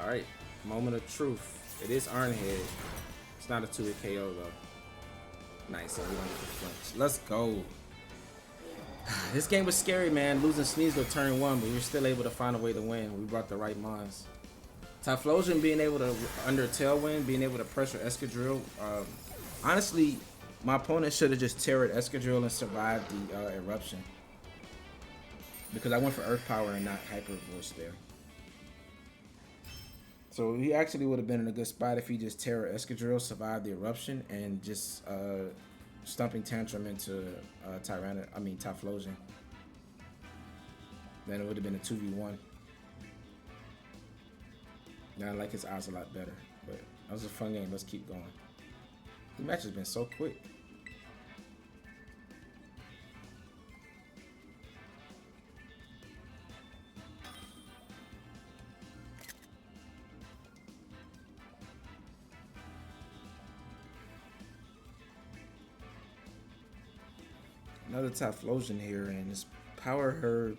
Alright, moment of truth. It is Iron Head. It's not a 2-hit KO though. Nice, so we don't get the flinch. Let's go. This game was scary, man. Losing Sneasler turn 1, but we were still able to find a way to win. We brought the right mons. Typhlosion being able to, under Tailwind, being able to pressure Escadrille. Honestly, my opponent should have just Terra'd Escadrille and survived the Eruption. Because I went for Earth Power and not Hyper Voice there. So he actually would have been in a good spot if he just Tera Escadrille, survived the Eruption, and just Stumping Tantrum into Typhlosion. Then it would have been a 2v1. Now I like his odds a lot better, but that was a fun game. Let's keep going. The match has been so quick. Another Typhlosion here, and it's Power Her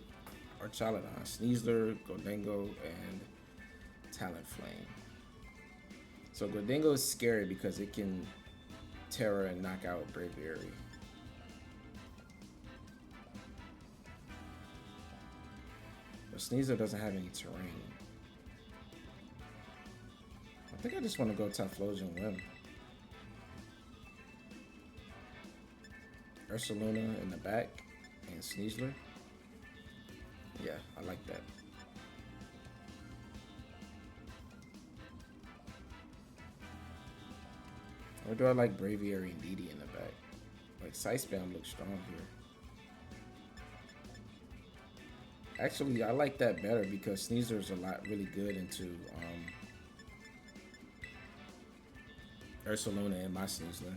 or Chaladon, Sneasler, Gordingo, and Talonflame. So Gordingo is scary because it can Tera and knock out Braviary. But Sneasler doesn't have any terrain. I think I just want to go Typhlosion Whim. Ursaluna in the back and Sneasler. Yeah, I like that. Or do I like Braviary and Indedee in the back? Like Side Spam looks strong here. Actually, I like that better because Sneasler's a lot really good into Ursaluna and my Sneasler.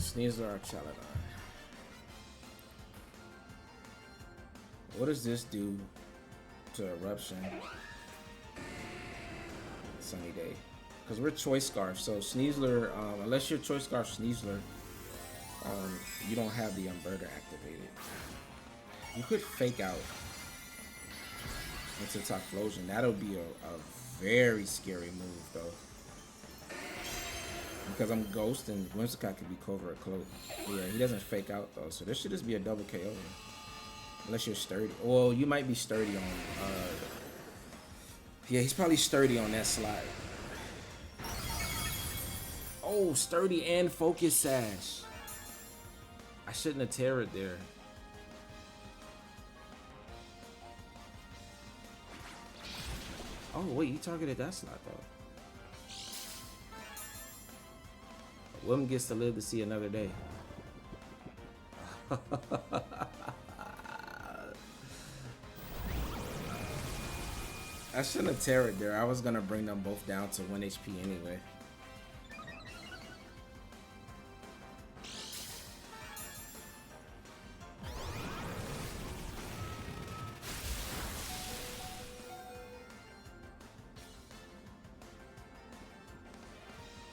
Sneasler or Chaladon. What does this do to Eruption? Sunny Day. Because we're Choice Scarf, so Sneasler, unless you're Choice Scarf Sneasler, you don't have the Umberta activated. You could Fake Out into Typhlosion. That'll be a very scary move, though. Because I'm Ghost and Whimsicott could be Covert Cloak. Yeah, he doesn't Fake Out though, so this should just be a double KO. Unless you're sturdy. Well, you might be sturdy on. Yeah, he's probably sturdy on that slide. Oh, sturdy and focus Sash. I shouldn't have Terra'd there. Oh wait, you targeted that slot though. William gets to live to see another day. I shouldn't have Tera there. I was gonna bring them both down to 1 HP anyway.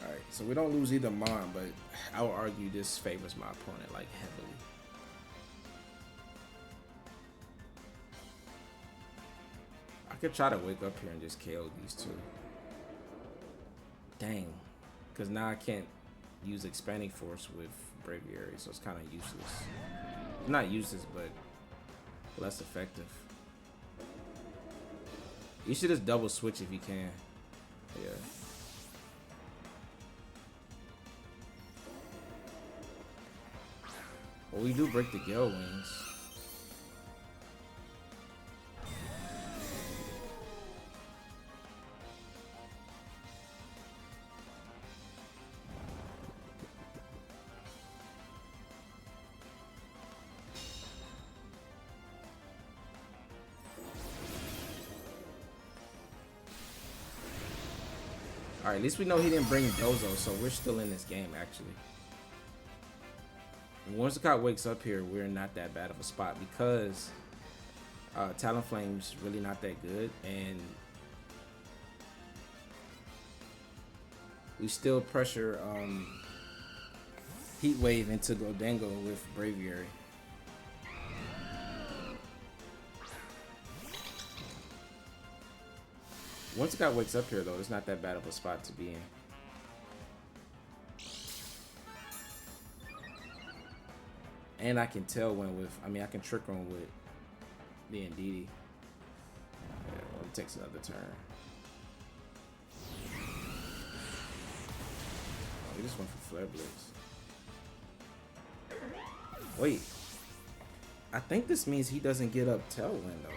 Alright, so we don't lose either Mon, but I would argue this favors my opponent like heavily. I could try to wake up here and just KO these two. Dang. Because now I can't use Expanding Force with Braviary, so it's kind of useless. Not useless, but less effective. You should just double switch if you can. Yeah. Well, we do break the Gale Wings. Alright, at least we know he didn't bring Dozo, so we're still in this game, actually. When Whimsicott wakes up here, we're not that bad of a spot because Talonflame's really not that good, and we still pressure Heat Wave into Gholdengo with Braviary. Once Whimsicott wakes up here, though, it's not that bad of a spot to be in. And I can tell when with, I mean, I can trick on with the Indedee. Yeah, well, it takes another turn. Oh, we just went for Flare Blitz. Wait. I think this means he doesn't get up Tailwind, though.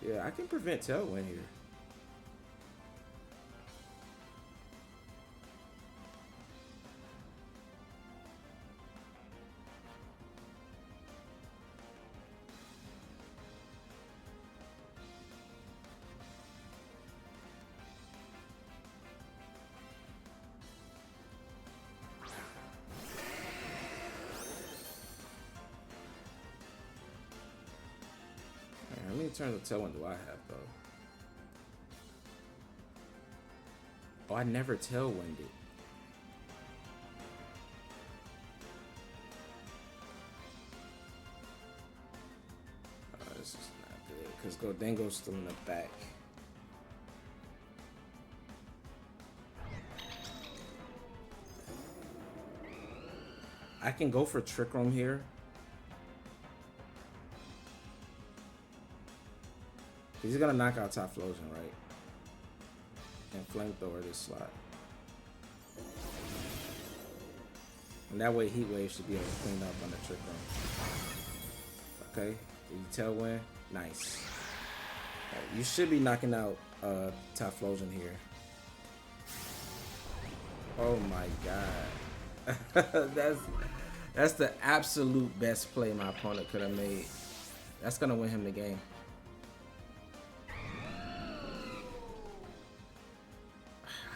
Yeah, I can prevent Tailwind here. How many turns of Tailwind do I have, though? Oh, I never Tailwinded. Oh, this is not good, because Gholdengo's still in the back. I can go for Trick Room here. He's gonna knock out Typhlosion, right? And Flamethrower this slot. And that way Heat Wave should be able to clean up on the Trick Room. Okay, did you Tailwind? Nice. Right, you should be knocking out Typhlosion here. Oh my god. That's the absolute best play my opponent could have made. That's gonna win him the game.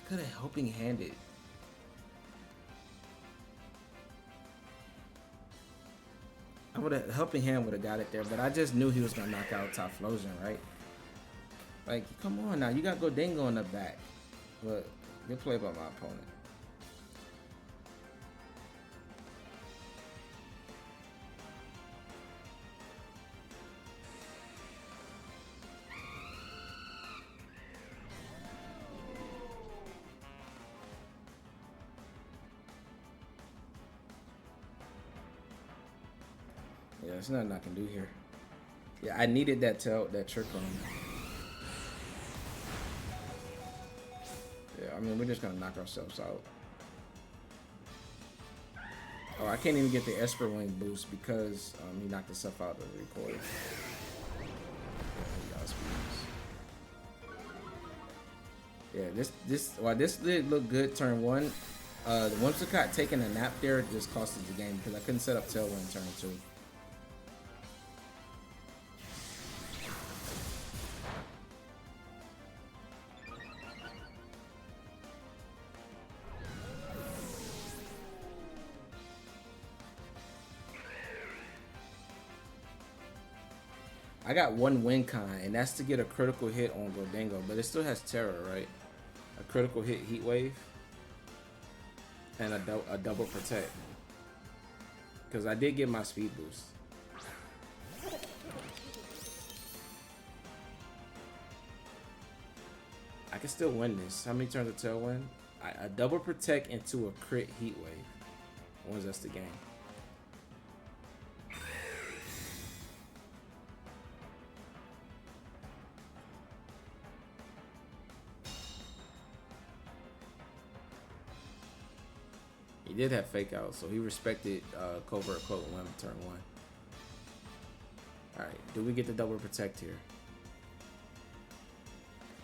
Could have Helping Handed. I would have Helping Hand would have got it there, but I just knew he was gonna knock out Typhlosion, right? Like, come on now, you got Gholdengo in the back. But good play by my opponent. Yeah, there's nothing I can do here. Yeah, I needed that trick on him. Yeah, I mean, we're just gonna knock ourselves out. Oh, I can't even get the Esper Wing boost because he knocked himself out of the recoil. Yeah, this did look good turn 1. The Whimsicott taking a nap there just cost us the game because I couldn't set up Tailwind turn 2. I got one win con, and that's to get a critical hit on Gordingo, but it still has Tera, right? A critical hit Heat Wave and a double protect. Because I did get my speed boost. I can still win this. How many turns of Tailwind? A double protect into a crit Heat Wave. Wins us the game. He did have fake out, so he respected covert cloak when turn 1. Alright, do we get the double protect here?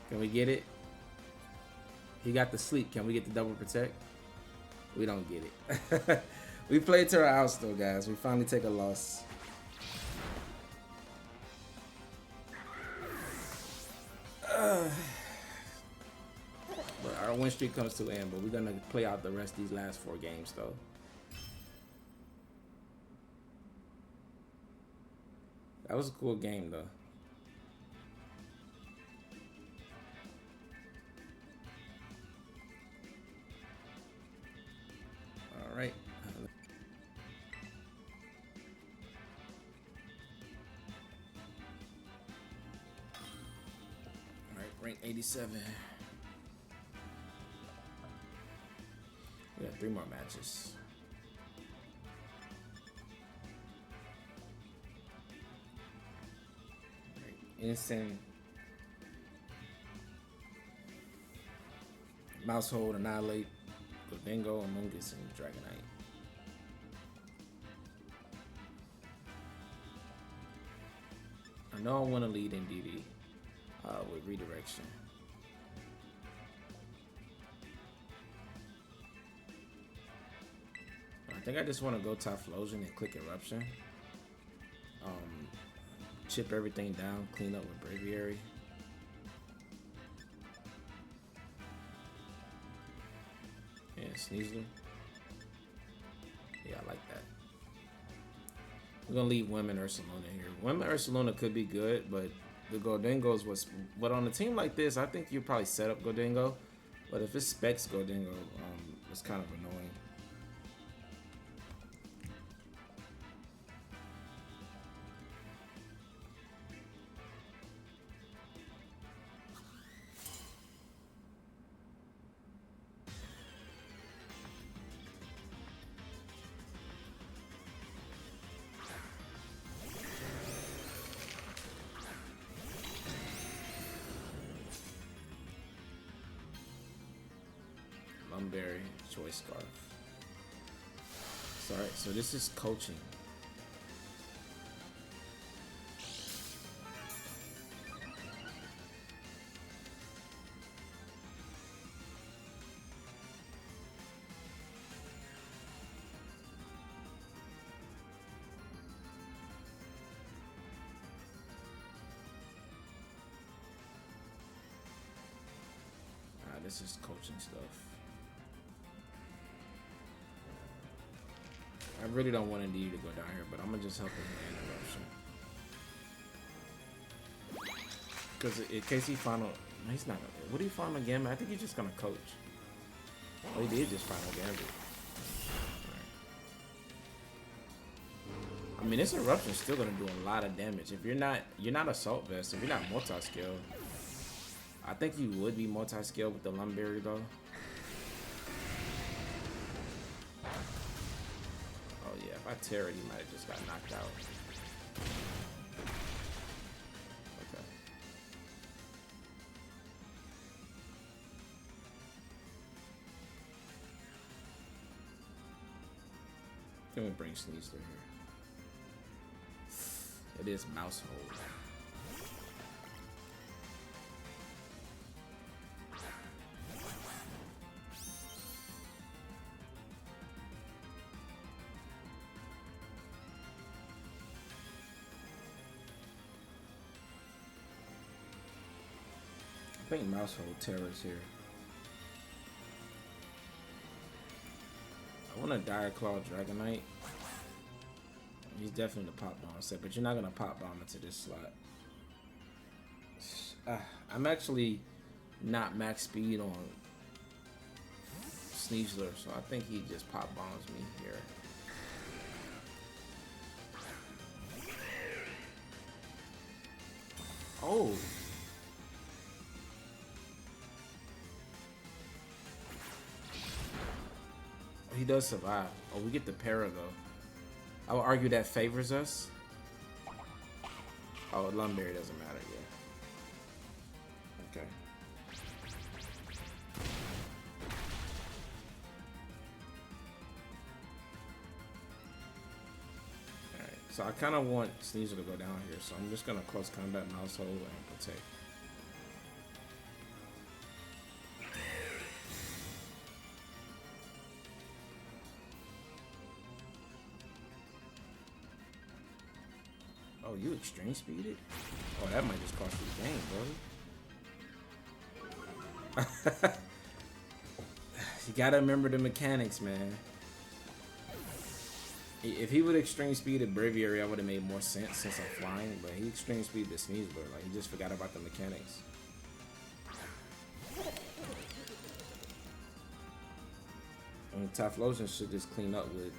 Can we get it? He got the sleep. Can we get the double protect? We don't get it. We played Tera out still, guys. We finally take a loss. But our win streak comes to an end, but we're going to play out the rest of these last 4 games, though. That was a cool game, though. All right. All right, rank 87. We have 3 more matches. Right. Instant Mousehold, Annihilate, Gordingo, Amungus, and Dragonite. I know I want to lead Indedee with redirection. I think I just want to go Typhlosion and click Eruption. Chip everything down, clean up with Braviary. And Sneasler. Yeah, I like that. We're gonna leave Women Ursaluna here. Women Ursaluna could be good, but the Gordingos was. But on a team like this, I think you probably set up Gordingo. But if it specs Gordingo, it's kind of annoying. Lumberry, Choice Scarf. Sorry, so this is coaching. This is coaching stuff. I really don't want Indedee to go down here, but I'm gonna just help him with interruption. Because in case he final, no, he's not gonna. What do you final Gambit? I think he's just gonna coach. Oh, he did just final Gambit. Right. I mean, this eruption is still gonna do a lot of damage. If you're not assault vest, if you're not multi-skill, I think you would be multi-skill with the Lumberry though. If I Tera, he might have just got knocked out. Okay. Can we bring Sneasler here? It is Mousehold. I think Mousehold Tera's here. I want a Dire Claw Dragonite. He's definitely the pop bomb set, but you're not gonna pop bomb into this slot. I'm actually not max speed on Sneasler, so I think he just pop bombs me here. Oh. He does survive. Oh, we get the para though. I would argue that favors us. Oh, Lumberry doesn't matter, yeah. Okay. Alright, so I kind of want Sneasler to go down here, so I'm just going to close combat Mousehold and protect. Oh, you extreme speeded? Oh, that might just cost you the game, bro. You gotta remember the mechanics, man. If he would extreme speed at Braviary, I would have made more sense since I'm flying, but he extreme speed the Sneasler. Like, he just forgot about the mechanics. And Typhlosion should just clean up with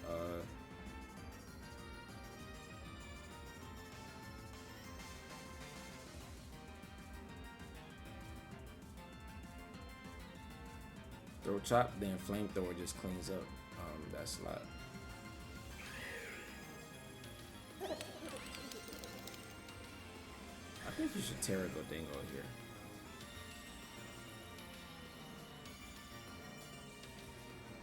Throw Chop, then Flamethrower just cleans up that slot. I think you should Tera Gordingo here.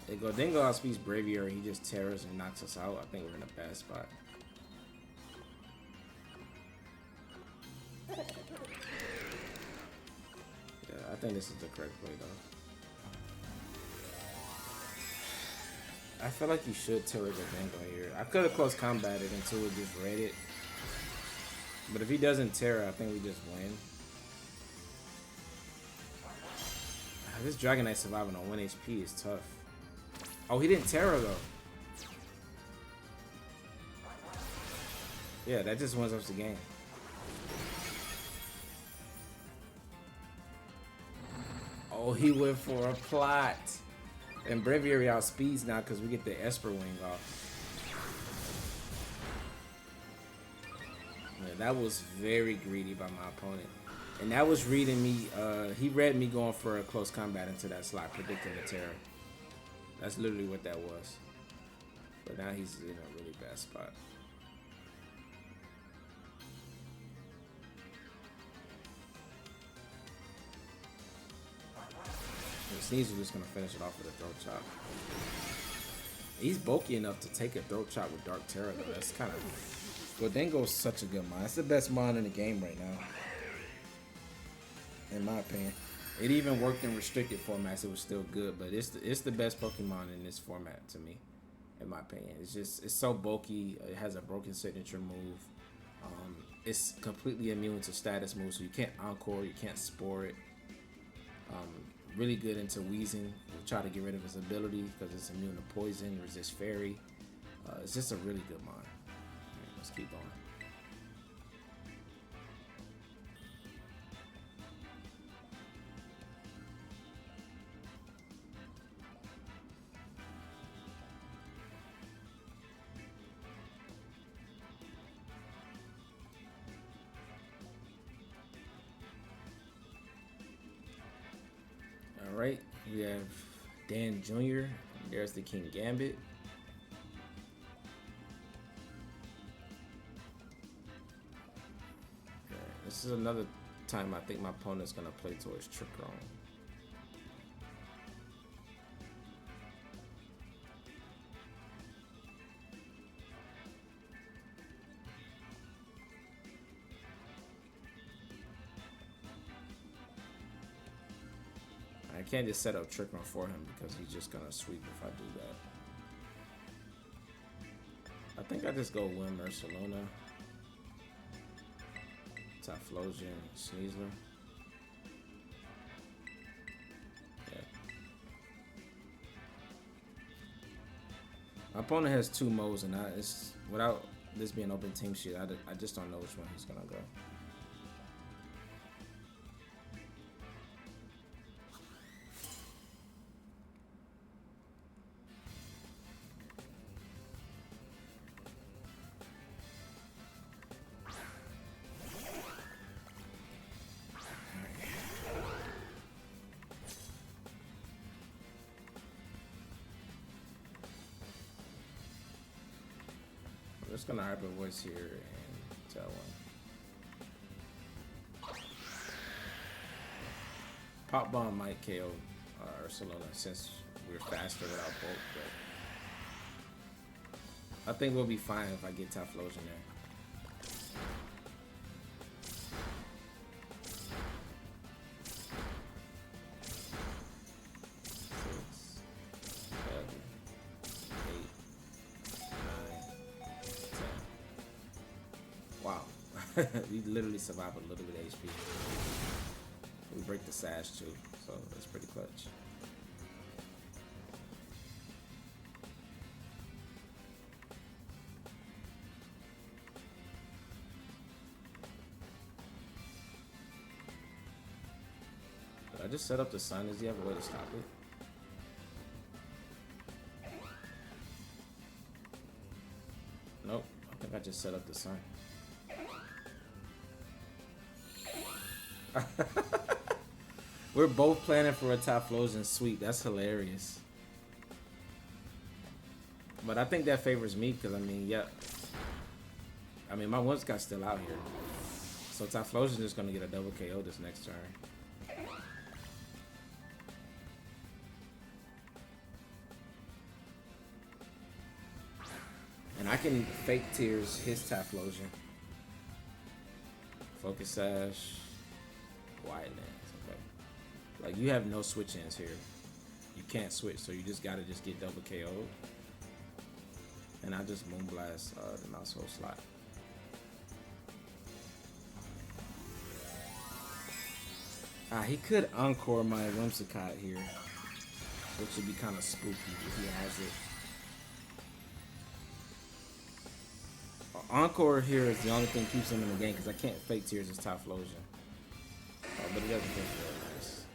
If Gordingo outspeeds Braviary, he just Teras and knocks us out. I think we're in a bad spot. Yeah, I think this is the correct play though. I feel like you should Tera Gordingo here. I could have close combated until we just read it. But if he doesn't Tera, I think we just win. This Dragonite surviving on 1 HP is tough. Oh, he didn't Tera though. Yeah, that just wins us the game. Oh, he went for a plot. And Braviary outspeeds now because we get the Esper Wing off. Yeah, that was very greedy by my opponent. And that was reading me, he read me going for a close combat into that slot, predicting the Tera. That's literally what that was. But now he's in a really bad spot. Sneasler just gonna finish it off with a Throat Chop. He's bulky enough to take a Throat Chop with Dark Tera though. That's kind of... Gordingo's such a good mon. It's the best mon in the game right now. In my opinion. It even worked in restricted formats. It was still good, but it's the best Pokemon in this format to me. In my opinion. It's so bulky. It has a broken signature move. It's completely immune to status moves, so you can't Encore, you can't Spore it. Really good into Wheezing. We'll try to get rid of his ability because it's immune to poison, resist fairy. It's just a really good mon. Right, let's keep going. Alright, we have Dan Jr. There's the King Gambit. This is another time I think my opponent's going to play towards Trick Room. I can't just set up Trick Room for him because he's just gonna sweep if I do that. I think I just go Whim Ursaluna, Typhlosion, Sneasler. Yeah. My opponent has 2 modes, and it's without this being open team sheet, I just don't know which one he's gonna go. I'm just gonna Hyper Voice here and tell one. Pop Bomb might KO Ursaluna since we're faster without bulk, but I think we'll be fine if I get Typhlosion there. We literally survive a little bit of HP. We break the Sash too, so that's pretty clutch. Did I just set up the sun? Does he have a way to stop it? Nope, I think I just set up the sun. We're both planning for a Typhlosion sweep. That's hilarious. But I think that favors me because, I mean, yeah. I mean, my Whimsicott's still out here. So Typhlosion is going to get a double KO this next turn. And I can fake tears his Typhlosion. Focus Sash. Wide lands, okay. Like, you have no switch ins here. You can't switch, so you just gotta just get double KO'd. And I just Moonblast the mouse hole slot. He could Encore my Whimsicott here, which would be kind of spooky if he has it. Encore here is the only thing that keeps him in the game because I can't fake tears his Typhlosion. But it doesn't feel very nice.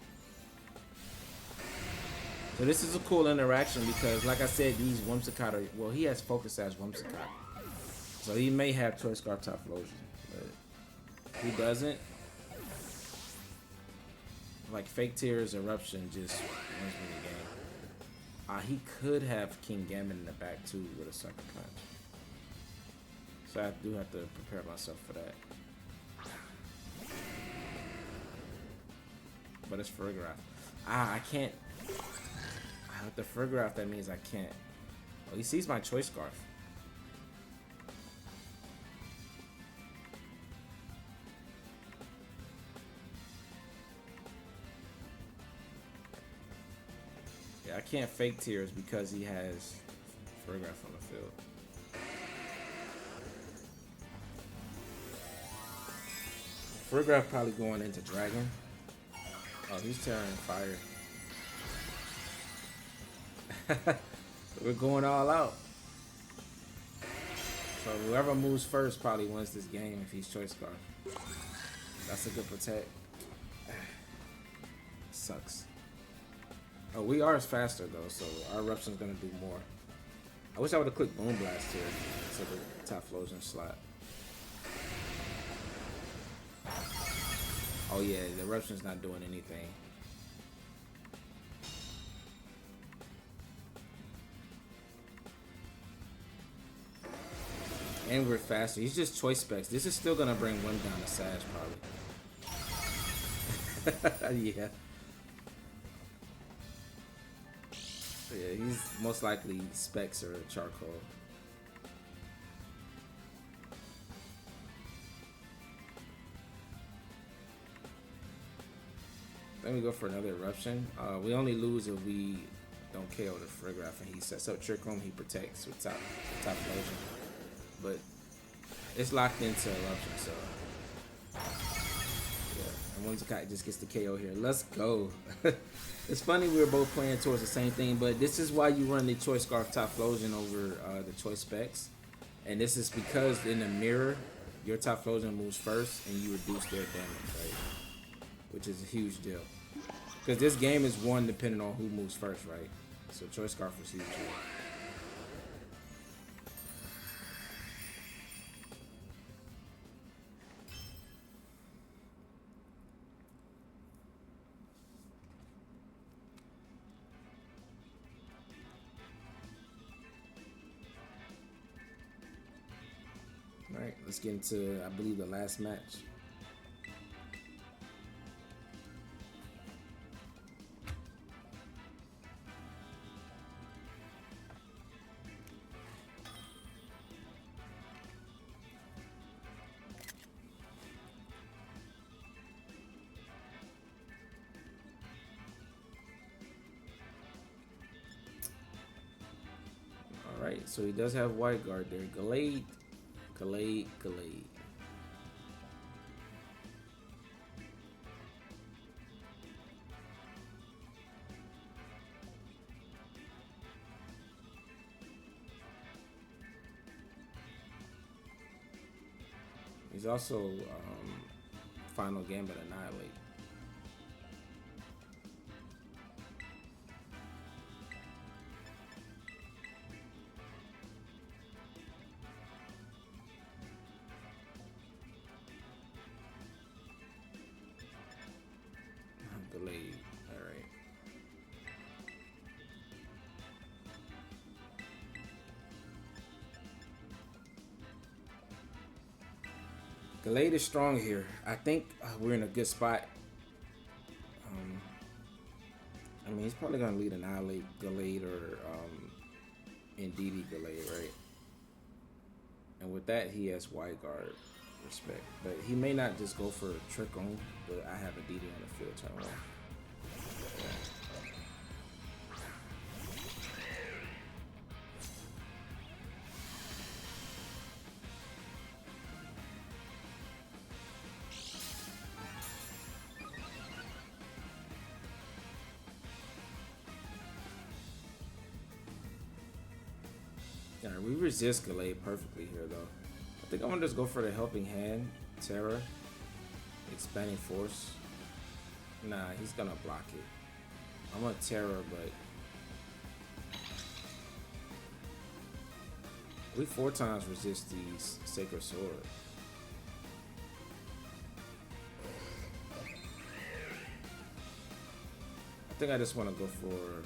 So this is a cool interaction because, like I said, these Whimsicott are, well, he has Focus Sash Whimsicott. So he may have Choice Scarf Typhlosion, but he doesn't. Like, Fake Tears Eruption just wins me the game. He could have King Gambit in the back too with a Sucker Punch. So I do have to prepare myself for that. But it's Farigiraf. I can't. With the Farigiraf, that means I can't. Oh, he sees my Choice Scarf. Yeah, I can't fake tears because he has Farigiraf on the field. Farigiraf probably going into Dragon. Oh, he's tearing fire. We're going all out. So whoever moves first probably wins this game if he's Choice Scarf. That's a good protect. Sucks. Oh, we are faster though, so our Eruption's gonna do more. I wish I would have clicked Moonblast here to the Typhlosion slot. Oh yeah, the Eruption's not doing anything. And we're faster. He's just Choice Specs. This is still gonna bring one down to Sash probably. Yeah. Yeah, he's most likely Specs or Charcoal. Let me go for another eruption. We only lose if we don't KO the Friggraph, and he sets up Trick Room. He protects with Typhlosion, but it's locked into eruption. So yeah, and Whimsicott just gets the KO here. Let's go. It's funny we were both playing towards the same thing, but this is why you run the Choice Scarf Typhlosion over the Choice Specs, and this is because in the mirror, your Typhlosion moves first, and you reduce their damage, right? Which is a huge deal. Because this game is won depending on who moves first, right? So Choice Scarf was huge here. Alright, let's get into, I believe, the last match. Alright, so he does have White Guard there. Gallade. He's also Final Gambit Annihilate. Delayed. Alright. Gallade is strong here. I think we're in a good spot. I mean, he's probably gonna lead Annihilate Gallade or Indedee Gallade, right? And with that, he has Wide Guard. Respect, but he may not just go for a Trick Room, but I have a DD on the field turn one. Yeah, we resist Gallade perfectly here, though. I think I'm gonna just go for the Helping Hand, Tera, Expanding Force. Nah, he's gonna block it. I'm gonna Tera, but we 4 times resist these Sacred Sword. I think I just want to go for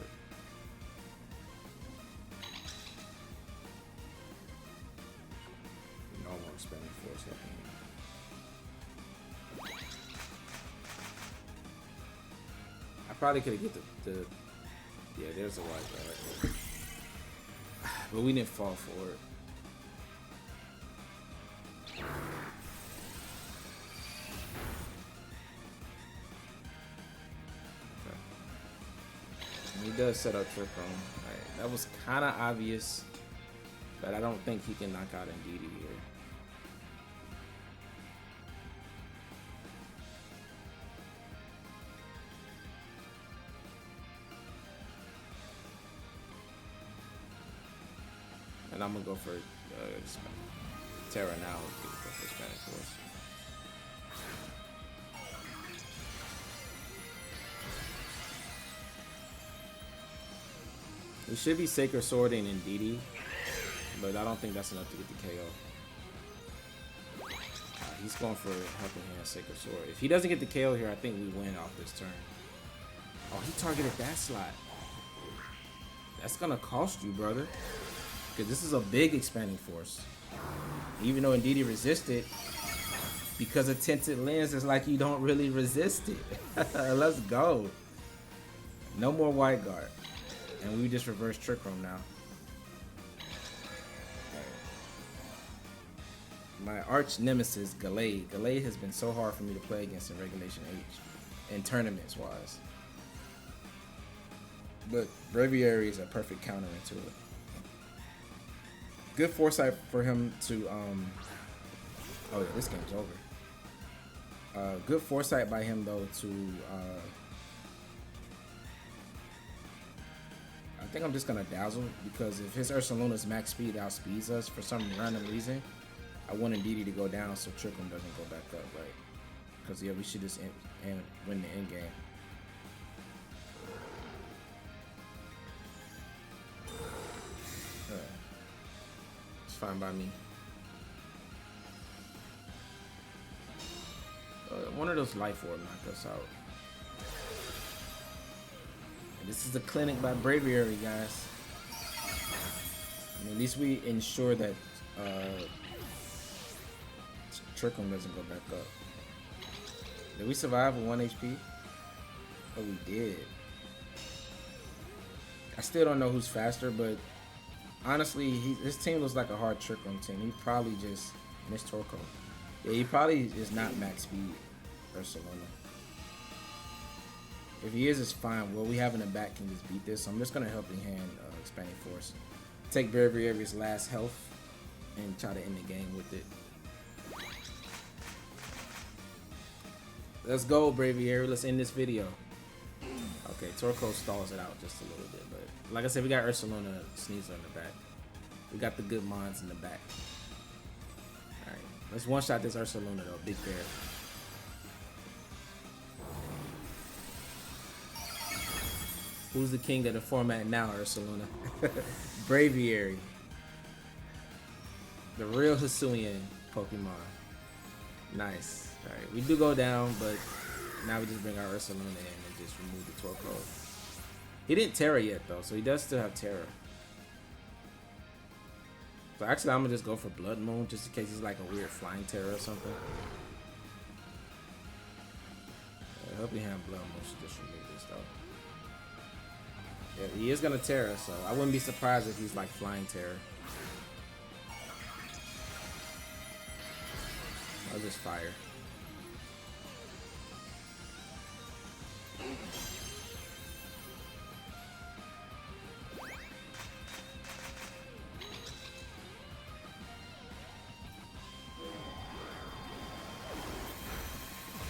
Expanding Force. I probably could have get the yeah, there's a White Guard, but we didn't fall for it. Okay. And he does set up Trick Room. Right. That was kind of obvious, but I don't think he can knock out Indedee here. And I'm gonna go for Tera now. Go for Expanding Force. We should be Sacred Swording Indedee, but I don't think that's enough to get the KO. He's going for Helping Hand, Sacred Sword. If he doesn't get the KO here, I think we win off this turn. Oh, he targeted that slot. That's gonna cost you, brother. Because this is a big Expanding Force. Even though Indedee resisted, because of Tinted Lens, it's like you don't really resist it. Let's go. No more White Guard. And we just reverse Trick Room now. My arch nemesis, Gallade. Gallade has been so hard for me to play against in Regulation H. in tournaments wise. But Braviary is a perfect counter into it. Good foresight for him to oh yeah, this game's over. Good foresight by him though to I think I'm just gonna dazzle, because if his Ursaluna's max speed outspeeds us for some random reason, I want Indedee to go down so Trick Room doesn't go back up, right? Because yeah, we should just win the end game. It's fine by me. One of those Life Orb knock us out. And this is a clinic by Braviary, guys. I mean, at least we ensure that Trick Room doesn't go back up. Did we survive with 1 HP? Oh, we did. I still don't know who's faster, but honestly, his team looks like a hard Trick Room team. He probably just missed Torko. Yeah, he probably is not max speed Ursaluna. If he is, it's fine. What we have in the back can just beat this. So I'm just gonna help in hand Expanding Force. Take Braviary's last health and try to end the game with it. Let's go, Braviary. Let's end this video. Okay, Torko stalls it out just a little bit, but like I said, we got Ursaluna, Sneasler in the back. We got the good mons in the back. All right, let's one-shot this Ursaluna though, big bear. Who's the king of the format now, Ursaluna? Braviary. The real Hisuian Pokemon. Nice. Alright, we do go down, but now we just bring our Ursaluna in and just remove the Torko. He didn't Tera yet though, so he does still have Tera. So actually I'm gonna just go for Bloodmoon just in case he's like a weird flying Tera or something. I hope he has Bloodmoon should just remove this though. Yeah, he is gonna Tera, so I wouldn't be surprised if he's like flying Tera. I'll just fire.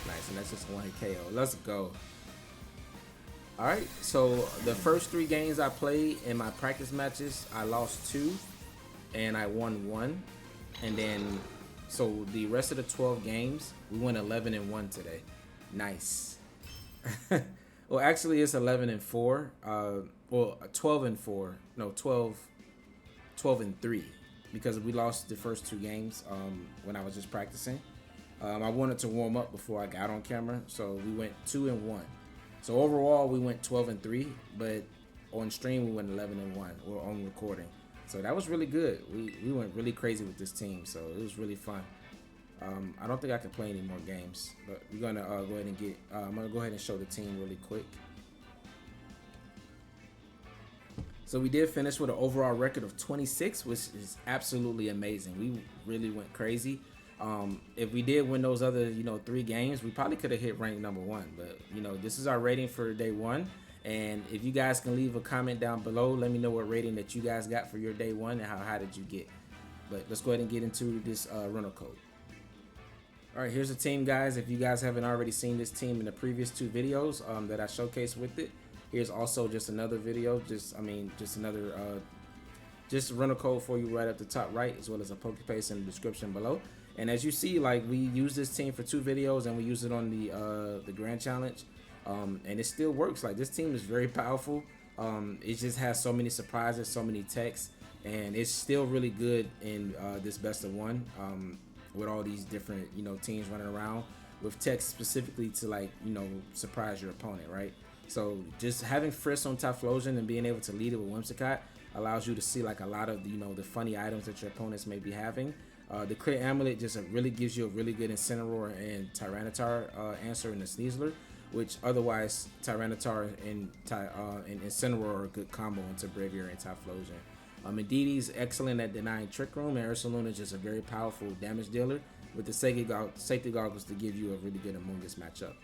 Nice, and that's just one KO. Let's go. Alright, so the first 3 games I played in my practice matches, I lost 2 and I won 1. And then, so the rest of the 12 games, we went 11-1 today. Nice. Well, actually it's 11-4. Well, 12-4. No, 12-3. Because we lost the first 2 games when I was just practicing. I wanted to warm up before I got on camera, so we went 2-1. So overall, we went 12-3, but on stream we went 11-1. Or on recording, so that was really good. We went really crazy with this team, so it was really fun. I don't think I can play any more games, but we're gonna go ahead and get. I'm gonna go ahead and show the team really quick. So we did finish with an overall record of 26, which is absolutely amazing. We really went crazy. If we did win those other, 3 games, we probably could have hit rank number 1. But, this is our rating for day 1. And if you guys can leave a comment down below, let me know what rating that you guys got for your day 1 and how high did you get. But let's go ahead and get into this rental code. All right, here's the team, guys. If you guys haven't already seen this team in the previous 2 videos that I showcased with it, here's also just another video. Just another rental code for you right at the top right, as well as a Pokepaste in the description below. And as you see, like, we use this team for 2 videos and we use it on the Grand Challenge, and it still works. Like, this team is very powerful. It just has so many surprises, so many techs, and it's still really good in this best of 1 with all these different teams running around with techs specifically to, like, surprise your opponent, right? So just having Frisk on Typhlosion and being able to lead it with Whimsicott allows you to see like a lot of the funny items that your opponents may be having. The clear Amulet just really gives you a really good Incineroar and Tyranitar answer in the Sneasler, which otherwise Tyranitar and Incineroar are a good combo into Braviary and Typhlosion. Indeedee's excellent at denying Trick Room, and Ursaluna is just a very powerful damage dealer with the safety goggles to give you a really good Among Us matchup.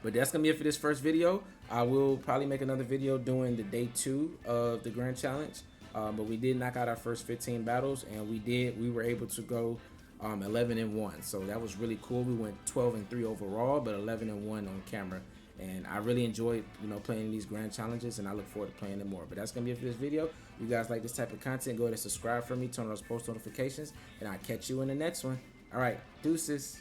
But that's gonna be it for this first video. I will probably make another video doing the day 2 of the grand challenge. But we did knock out our first 15 battles, and we were able to go 11-1. So that was really cool. We went 12-3 overall, but 11-1 on camera. And I really enjoyed, playing these grand challenges, and I look forward to playing them more. But that's gonna be it for this video. If you guys like this type of content, go ahead and subscribe for me, turn on those post notifications, and I'll catch you in the next one. All right, deuces.